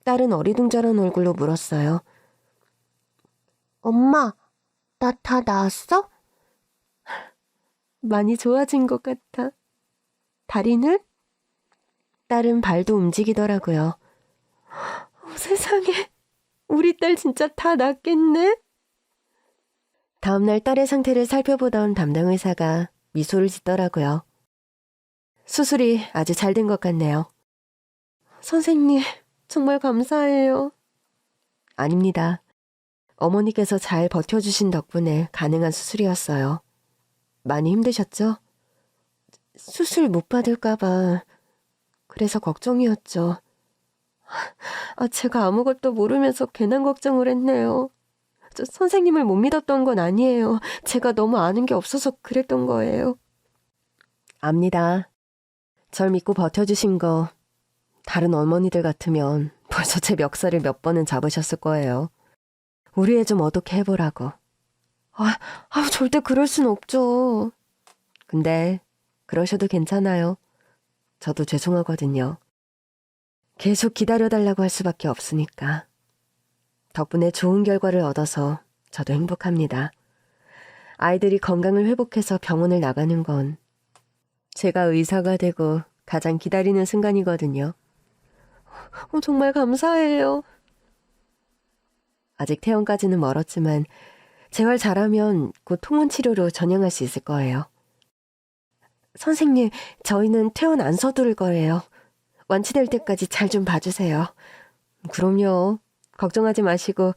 딸은 어리둥절한 얼굴로 물었어요. 엄마, 나 다 나았어? 많이 좋아진 것 같아. 다리는? 딸은 발도 움직이더라고요. 세상에, 우리 딸 진짜 다 낫겠네? 다음날 딸의 상태를 살펴보던 담당 의사가 미소를 짓더라고요. 수술이 아주 잘 된 것 같네요. 선생님, 정말 감사해요. 아닙니다. 어머니께서 잘 버텨주신 덕분에 가능한 수술이었어요. 많이 힘드셨죠? 수술 못 받을까봐 그래서 걱정이었죠. 제가 아무것도 모르면서 괜한 걱정을 했네요. 선생님을 못 믿었던 건 아니에요. 제가 너무 아는 게 없어서 그랬던 거예요. 압니다. 절 믿고 버텨주신 거 다른 어머니들 같으면 벌써 제 멱살을 몇 번은 잡으셨을 거예요. 우리 애 좀 어떻게 해보라고. 절대 그럴 순 없죠. 근데 그러셔도 괜찮아요. 저도 죄송하거든요. 계속 기다려달라고 할 수밖에 없으니까. 덕분에 좋은 결과를 얻어서 저도 행복합니다. 아이들이 건강을 회복해서 병원을 나가는 건 제가 의사가 되고 가장 기다리는 순간이거든요. 정말 감사해요. 아직 퇴원까지는 멀었지만 재활 잘하면 곧 통원 치료로 전향할 수 있을 거예요. 선생님, 저희는 퇴원 안 서두를 거예요. 완치될 때까지 잘 좀 봐주세요. 그럼요. 걱정하지 마시고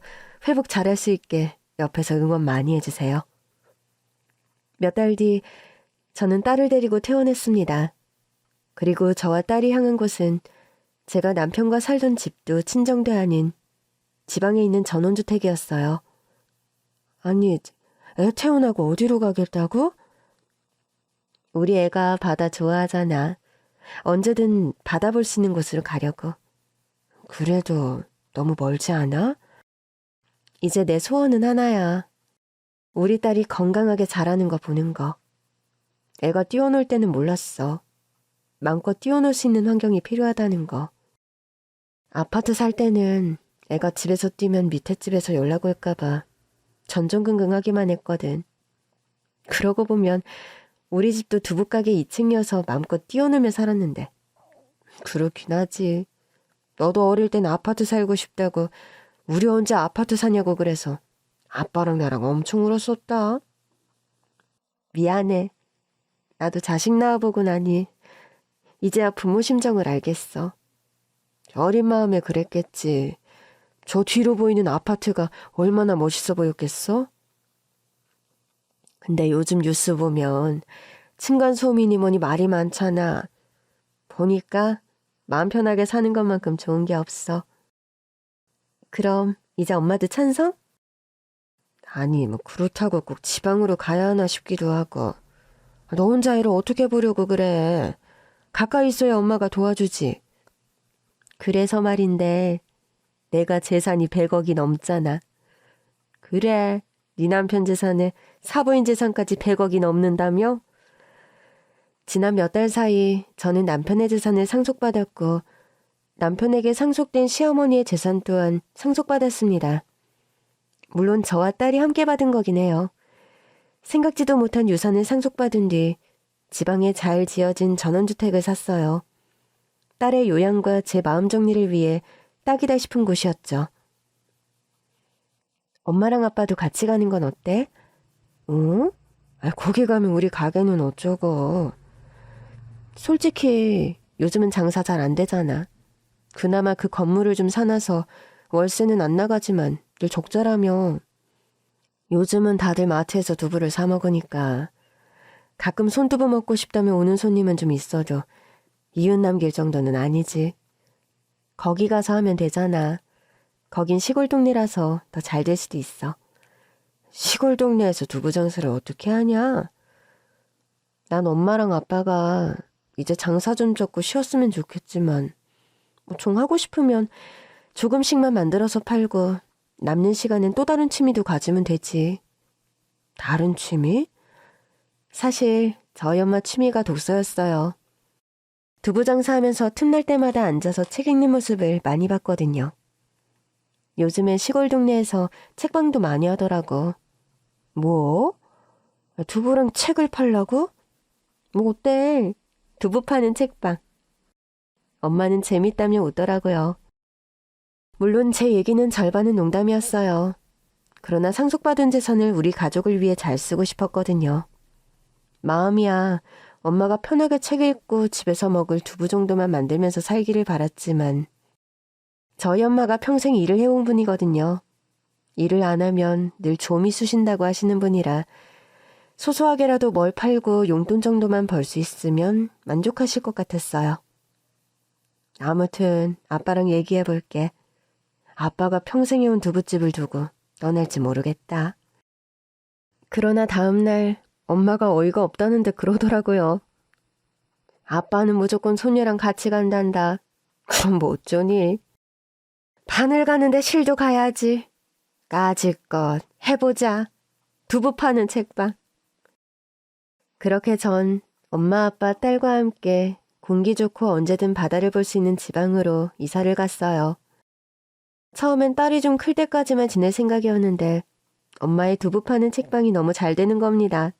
회복 잘할 수 있게 옆에서 응원 많이 해주세요. 몇 달 뒤 저는 딸을 데리고 퇴원했습니다. 그리고 저와 딸이 향한 곳은 제가 남편과 살던 집도 친정도 아닌 지방에 있는 전원주택이었어요. 아니, 애 퇴원하고 어디로 가겠다고? 우리 애가 바다 좋아하잖아. 언제든 바다 볼 수 있는 곳으로 가려고. 그래도 너무 멀지 않아? 이제 내 소원은 하나야. 우리 딸이 건강하게 자라는 거 보는 거. 애가 뛰어놀 때는 몰랐어. 마음껏 뛰어놀 수 있는 환경이 필요하다는 거. 아파트 살 때는 애가 집에서 뛰면 밑에 집에서 연락 올까봐 전전긍긍하기만 했거든. 그러고 보면 우리 집도 두부가게 2층이어서 마음껏 뛰어놀며 살았는데. 그렇긴 하지. 너도 어릴 땐 아파트 살고 싶다고 우리 언제 아파트 사냐고 그래서 아빠랑 나랑 엄청 울었었다. 미안해. 나도 자식 낳아보고 나니 이제야 부모 심정을 알겠어. 어린 마음에 그랬겠지. 저 뒤로 보이는 아파트가 얼마나 멋있어 보였겠어? 근데 요즘 뉴스 보면 층간소음이니 뭐니 말이 많잖아. 보니까 마음 편하게 사는 것만큼 좋은 게 없어. 그럼 이제 엄마도 찬성? 아니, 그렇다고 꼭 지방으로 가야 하나 싶기도 하고. 너 혼자 일을 어떻게 보려고 그래. 가까이 있어야 엄마가 도와주지. 그래서 말인데 내가 재산이 100억이 넘잖아. 그래, 네 남편 재산에 사부인 재산까지 100억이 넘는다며? 지난 몇 달 사이 저는 남편의 재산을 상속받았고 남편에게 상속된 시어머니의 재산 또한 상속받았습니다. 물론 저와 딸이 함께 받은 거긴 해요. 생각지도 못한 유산을 상속받은 뒤 지방에 잘 지어진 전원주택을 샀어요. 딸의 요양과 제 마음 정리를 위해 딱이다 싶은 곳이었죠. 엄마랑 아빠도 같이 가는 건 어때? 응? 거기 가면 우리 가게는 어쩌고. 솔직히 요즘은 장사 잘 안 되잖아. 그나마 그 건물을 좀 사놔서 월세는 안 나가지만 늘 적자라며. 요즘은 다들 마트에서 두부를 사 먹으니까 가끔 손두부 먹고 싶다면 오는 손님은 좀 있어도 이웃 남길 정도는 아니지. 거기 가서 하면 되잖아. 거긴 시골 동네라서 더 잘 될 수도 있어. 시골 동네에서 두부 장사를 어떻게 하냐? 난 엄마랑 아빠가 이제 장사 좀 접고 쉬었으면 좋겠지만 종 하고 싶으면 조금씩만 만들어서 팔고 남는 시간엔 또 다른 취미도 가지면 되지. 다른 취미? 사실 저희 엄마 취미가 독서였어요. 두부 장사하면서 틈날 때마다 앉아서 책 읽는 모습을 많이 봤거든요. 요즘엔 시골 동네에서 책방도 많이 하더라고. 뭐? 두부랑 책을 팔라고? 뭐 어때? 두부 파는 책방. 엄마는 재밌다며 웃더라고요. 물론 제 얘기는 절반은 농담이었어요. 그러나 상속받은 재산을 우리 가족을 위해 잘 쓰고 싶었거든요. 마음이야 엄마가 편하게 책 읽고 집에서 먹을 두부 정도만 만들면서 살기를 바랐지만 저희 엄마가 평생 일을 해온 분이거든요. 일을 안 하면 늘 좀이 쑤신다고 하시는 분이라 소소하게라도 뭘 팔고 용돈 정도만 벌 수 있으면 만족하실 것 같았어요. 아무튼 아빠랑 얘기해 볼게. 아빠가 평생 해온 두부집을 두고 떠날지 모르겠다. 그러나 다음날 엄마가 어이가 없다는데 그러더라고요. 아빠는 무조건 소녀랑 같이 간단다. 그럼 뭐 어쩌니? 바늘 가는데 실도 가야지. 까짓것 해보자. 두부 파는 책방. 그렇게 전 엄마, 아빠, 딸과 함께 공기 좋고 언제든 바다를 볼 수 있는 지방으로 이사를 갔어요. 처음엔 딸이 좀 클 때까지만 지낼 생각이었는데 엄마의 두부 파는 책방이 너무 잘 되는 겁니다.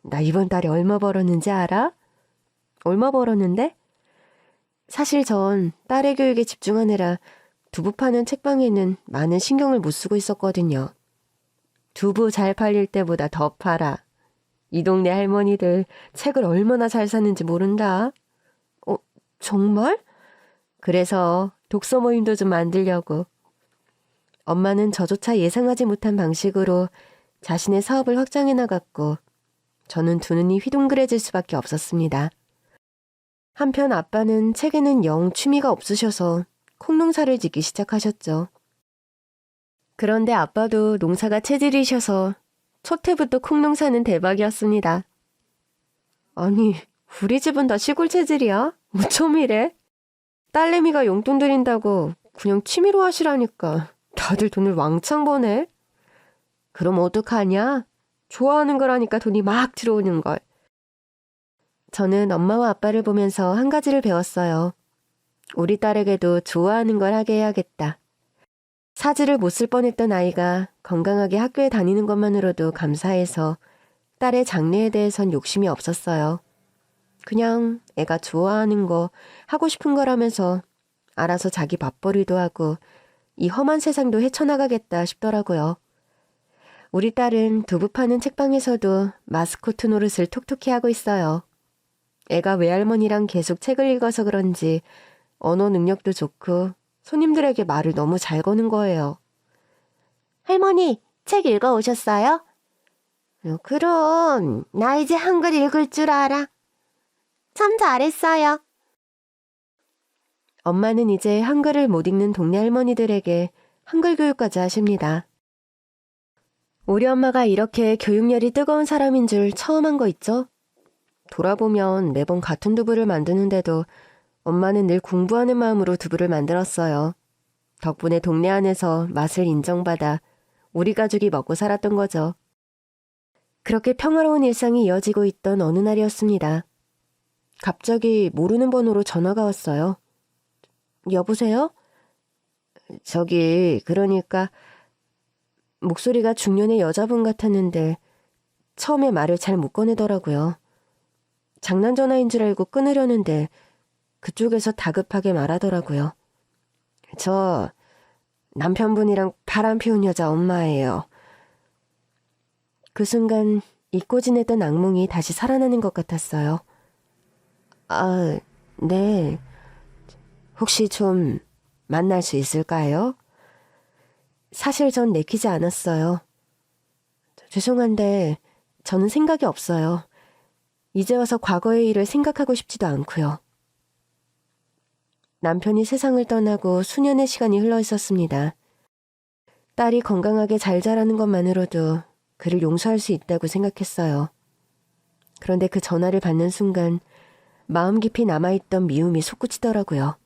나 이번 달에 얼마 벌었는지 알아? 얼마 벌었는데? 사실 전 딸의 교육에 집중하느라 두부 파는 책방에는 많은 신경을 못 쓰고 있었거든요. 두부 잘 팔릴 때보다 더 팔아. 이 동네 할머니들 책을 얼마나 잘 사는지 모른다. 정말? 그래서 독서 모임도 좀 만들려고. 엄마는 저조차 예상하지 못한 방식으로 자신의 사업을 확장해 나갔고 저는 두 눈이 휘둥그레질 수밖에 없었습니다. 한편 아빠는 책에는 영 취미가 없으셔서 콩농사를 짓기 시작하셨죠. 그런데 아빠도 농사가 체질이셔서 첫 해부터 콩농사는 대박이었습니다. 아니, 우리 집은 다 시골 체질이야? 무좀 이래? 딸내미가 용돈 드린다고 그냥 취미로 하시라니까 다들 돈을 왕창 버네. 그럼 어떡하냐? 좋아하는 거라니까 돈이 막 들어오는 걸. 저는 엄마와 아빠를 보면서 한 가지를 배웠어요. 우리 딸에게도 좋아하는 걸 하게 해야겠다. 사지를 못 쓸 뻔했던 아이가 건강하게 학교에 다니는 것만으로도 감사해서 딸의 장래에 대해선 욕심이 없었어요. 그냥 애가 좋아하는 거, 하고 싶은 거라면서 알아서 자기 밥벌이도 하고 이 험한 세상도 헤쳐나가겠다 싶더라고요. 우리 딸은 두부 파는 책방에서도 마스코트 노릇을 톡톡히 하고 있어요. 애가 외할머니랑 계속 책을 읽어서 그런지 언어 능력도 좋고 손님들에게 말을 너무 잘 거는 거예요. 할머니, 책 읽어오셨어요? 그럼 나 이제 한글 읽을 줄 알아. 참 잘했어요. 엄마는 이제 한글을 못 읽는 동네 할머니들에게 한글 교육까지 하십니다. 우리 엄마가 이렇게 교육열이 뜨거운 사람인 줄 처음 한 거 있죠? 돌아보면 매번 같은 두부를 만드는데도 엄마는 늘 공부하는 마음으로 두부를 만들었어요. 덕분에 동네 안에서 맛을 인정받아 우리 가족이 먹고 살았던 거죠. 그렇게 평화로운 일상이 이어지고 있던 어느 날이었습니다. 갑자기 모르는 번호로 전화가 왔어요. 여보세요? 그러니까 목소리가 중년의 여자분 같았는데 처음에 말을 잘 못 꺼내더라고요. 장난 전화인 줄 알고 끊으려는데 그쪽에서 다급하게 말하더라고요. 저 남편분이랑 바람 피운 여자 엄마예요. 그 순간 잊고 지냈던 악몽이 다시 살아나는 것 같았어요. 아, 네. 혹시 좀 만날 수 있을까요? 사실 전 내키지 않았어요. 죄송한데 저는 생각이 없어요. 이제 와서 과거의 일을 생각하고 싶지도 않고요. 남편이 세상을 떠나고 수년의 시간이 흘러 있었습니다. 딸이 건강하게 잘 자라는 것만으로도 그를 용서할 수 있다고 생각했어요. 그런데 그 전화를 받는 순간 마음 깊이 남아있던 미움이 솟구치더라고요.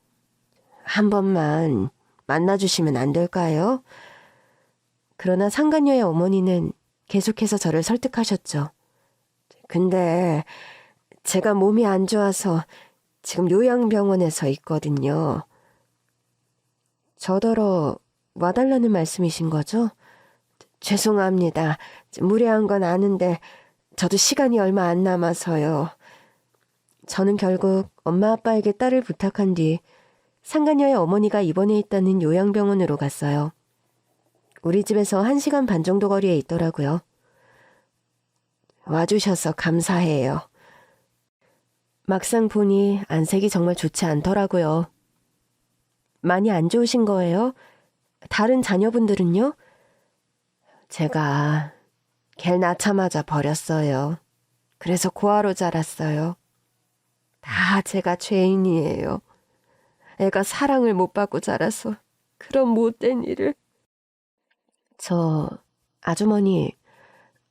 한 번만 만나주시면 안 될까요? 그러나 상간녀의 어머니는 계속해서 저를 설득하셨죠. 근데 제가 몸이 안 좋아서 지금 요양병원에서 있거든요. 저더러 와달라는 말씀이신 거죠? 죄송합니다. 무례한 건 아는데 저도 시간이 얼마 안 남아서요. 저는 결국 엄마 아빠에게 딸을 부탁한 뒤 상간녀의 어머니가 입원해 있다는 요양병원으로 갔어요. 우리 집에서 1시간 반 정도 거리에 있더라고요. 와주셔서 감사해요. 막상 보니 안색이 정말 좋지 않더라고요. 많이 안 좋으신 거예요? 다른 자녀분들은요? 제가 걔를 낳자마자 버렸어요. 그래서 고아로 자랐어요. 다 제가 죄인이에요. 애가 사랑을 못 받고 자라서 그런 못된 일을. 아주머니,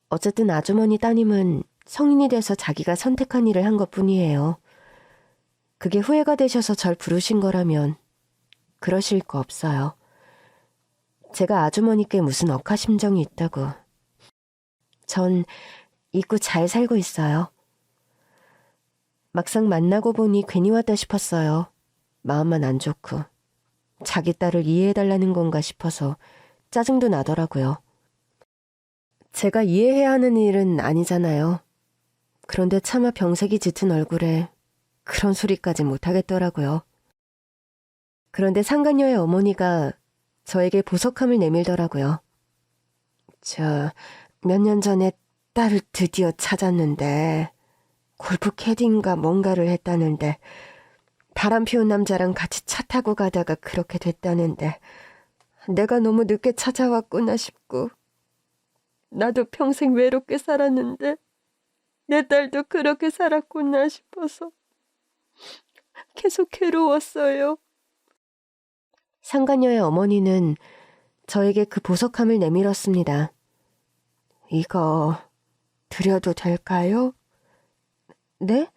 어쨌든 아주머니 따님은 성인이 돼서 자기가 선택한 일을 한 것뿐이에요. 그게 후회가 되셔서 절 부르신 거라면 그러실 거 없어요. 제가 아주머니께 무슨 억하심정이 있다고. 전 잊고 잘 살고 있어요. 막상 만나고 보니 괜히 왔다 싶었어요. 마음만 안 좋고. 자기 딸을 이해해달라는 건가 싶어서 짜증도 나더라고요. 제가 이해해야 하는 일은 아니잖아요. 그런데 차마 병색이 짙은 얼굴에 그런 소리까지 못하겠더라고요. 그런데 상간녀의 어머니가 저에게 보석함을 내밀더라고요. 몇 년 전에 딸을 드디어 찾았는데 골프 캐디인가 뭔가를 했다는데 바람 피운 남자랑 같이 차 타고 가다가 그렇게 됐다는데 내가 너무 늦게 찾아왔구나 싶고 나도 평생 외롭게 살았는데 내 딸도 그렇게 살았구나 싶어서 계속 괴로웠어요. 상간녀의 어머니는 저에게 그 보석함을 내밀었습니다. 이거 드려도 될까요? 네?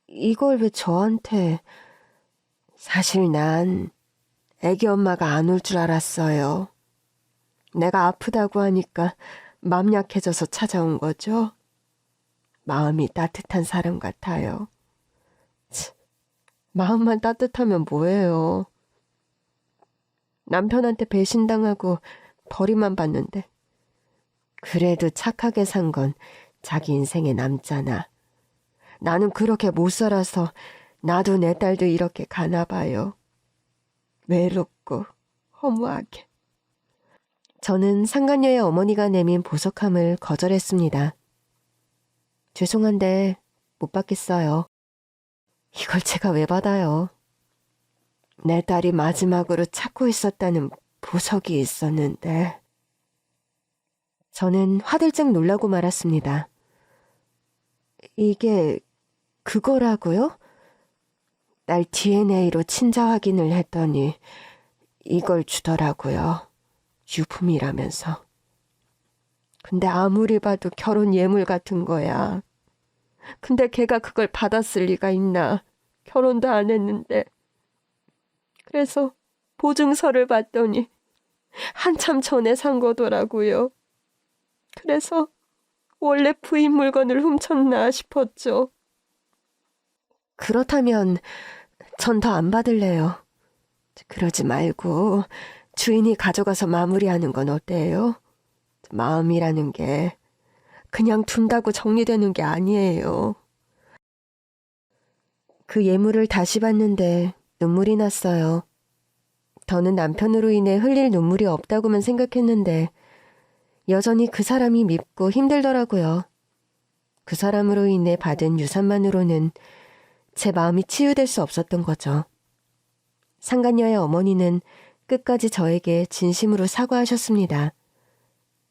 이걸 왜 저한테? 사실 난 애기 엄마가 안 올 줄 알았어요. 내가 아프다고 하니까 마음 약해져서 찾아온 거죠. 마음이 따뜻한 사람 같아요. 마음만 따뜻하면 뭐예요. 남편한테 배신당하고 벌이만 받는데. 그래도 착하게 산 건 자기 인생에 남잖아. 나는 그렇게 못 살아서 나도 내 딸도 이렇게 가나 봐요. 외롭고 허무하게. 저는 상간녀의 어머니가 내민 보석함을 거절했습니다. 죄송한데 못 받겠어요. 이걸 제가 왜 받아요? 내 딸이 마지막으로 찾고 있었다는 보석이 있었는데. 저는 화들짝 놀라고 말았습니다. 이게 그거라고요? 딸 DNA로 친자 확인을 했더니 이걸 주더라고요. 유품이라면서. 근데 아무리 봐도 결혼 예물 같은 거야. 근데 걔가 그걸 받았을 리가 있나. 결혼도 안 했는데. 그래서 보증서를 봤더니 한참 전에 산 거더라고요. 그래서 원래 부인 물건을 훔쳤나 싶었죠. 그렇다면 전 더 안 받을래요. 그러지 말고 주인이 가져가서 마무리하는 건 어때요? 마음이라는 게 그냥 둔다고 정리되는 게 아니에요. 그 예물을 다시 봤는데 눈물이 났어요. 더는 남편으로 인해 흘릴 눈물이 없다고만 생각했는데 여전히 그 사람이 밉고 힘들더라고요. 그 사람으로 인해 받은 유산만으로는 제 마음이 치유될 수 없었던 거죠. 상간녀의 어머니는 끝까지 저에게 진심으로 사과하셨습니다.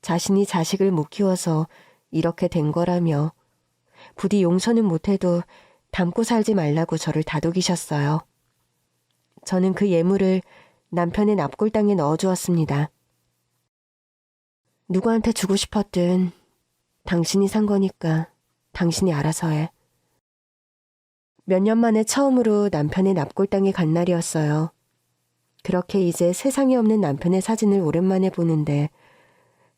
자신이 자식을 못 키워서 이렇게 된 거라며 부디 용서는 못해도 담고 살지 말라고 저를 다독이셨어요. 저는 그 예물을 남편의 납골당에 넣어주었습니다. 누구한테 주고 싶었든 당신이 산 거니까 당신이 알아서 해. 몇 년 만에 처음으로 남편의 납골당에 간 날이었어요. 그렇게 이제 세상에 없는 남편의 사진을 오랜만에 보는데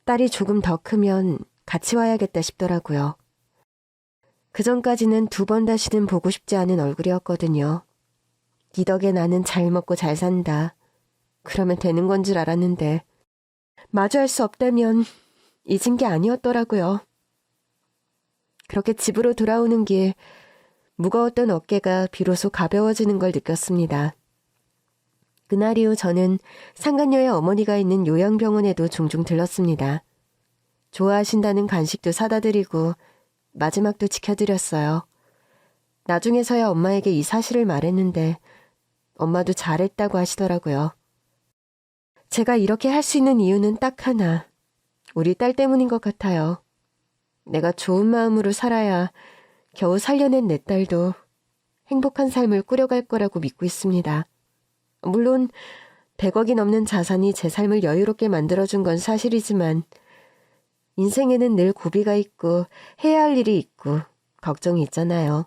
딸이 조금 더 크면 같이 와야겠다 싶더라고요. 그전까지는 2번 다시는 보고 싶지 않은 얼굴이었거든요. 네 덕에 나는 잘 먹고 잘 산다. 그러면 되는 건 줄 알았는데 마주할 수 없다면 잊은 게 아니었더라고요. 그렇게 집으로 돌아오는 길 무거웠던 어깨가 비로소 가벼워지는 걸 느꼈습니다. 그날 이후 저는 상간녀의 어머니가 있는 요양병원에도 종종 들렀습니다. 좋아하신다는 간식도 사다 드리고 마지막도 지켜드렸어요. 나중에서야 엄마에게 이 사실을 말했는데 엄마도 잘했다고 하시더라고요. 제가 이렇게 할 수 있는 이유는 딱 하나. 우리 딸 때문인 것 같아요. 내가 좋은 마음으로 살아야 겨우 살려낸 내 딸도 행복한 삶을 꾸려갈 거라고 믿고 있습니다. 물론 100억이 넘는 자산이 제 삶을 여유롭게 만들어준 건 사실이지만 인생에는 늘 고비가 있고 해야 할 일이 있고 걱정이 있잖아요.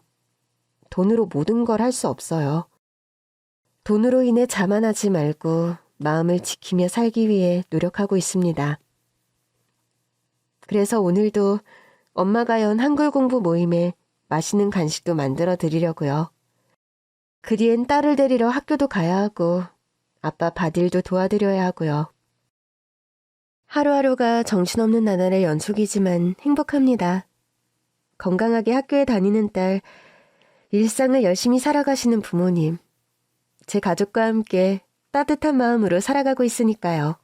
돈으로 모든 걸 할 수 없어요. 돈으로 인해 자만하지 말고 마음을 지키며 살기 위해 노력하고 있습니다. 그래서 오늘도 엄마가 연 한글 공부 모임에 맛있는 간식도 만들어 드리려고요. 그 뒤엔 딸을 데리러 학교도 가야 하고 아빠 밭일도 도와드려야 하고요. 하루하루가 정신없는 나날의 연속이지만 행복합니다. 건강하게 학교에 다니는 딸, 일상을 열심히 살아가시는 부모님, 제 가족과 함께 따뜻한 마음으로 살아가고 있으니까요.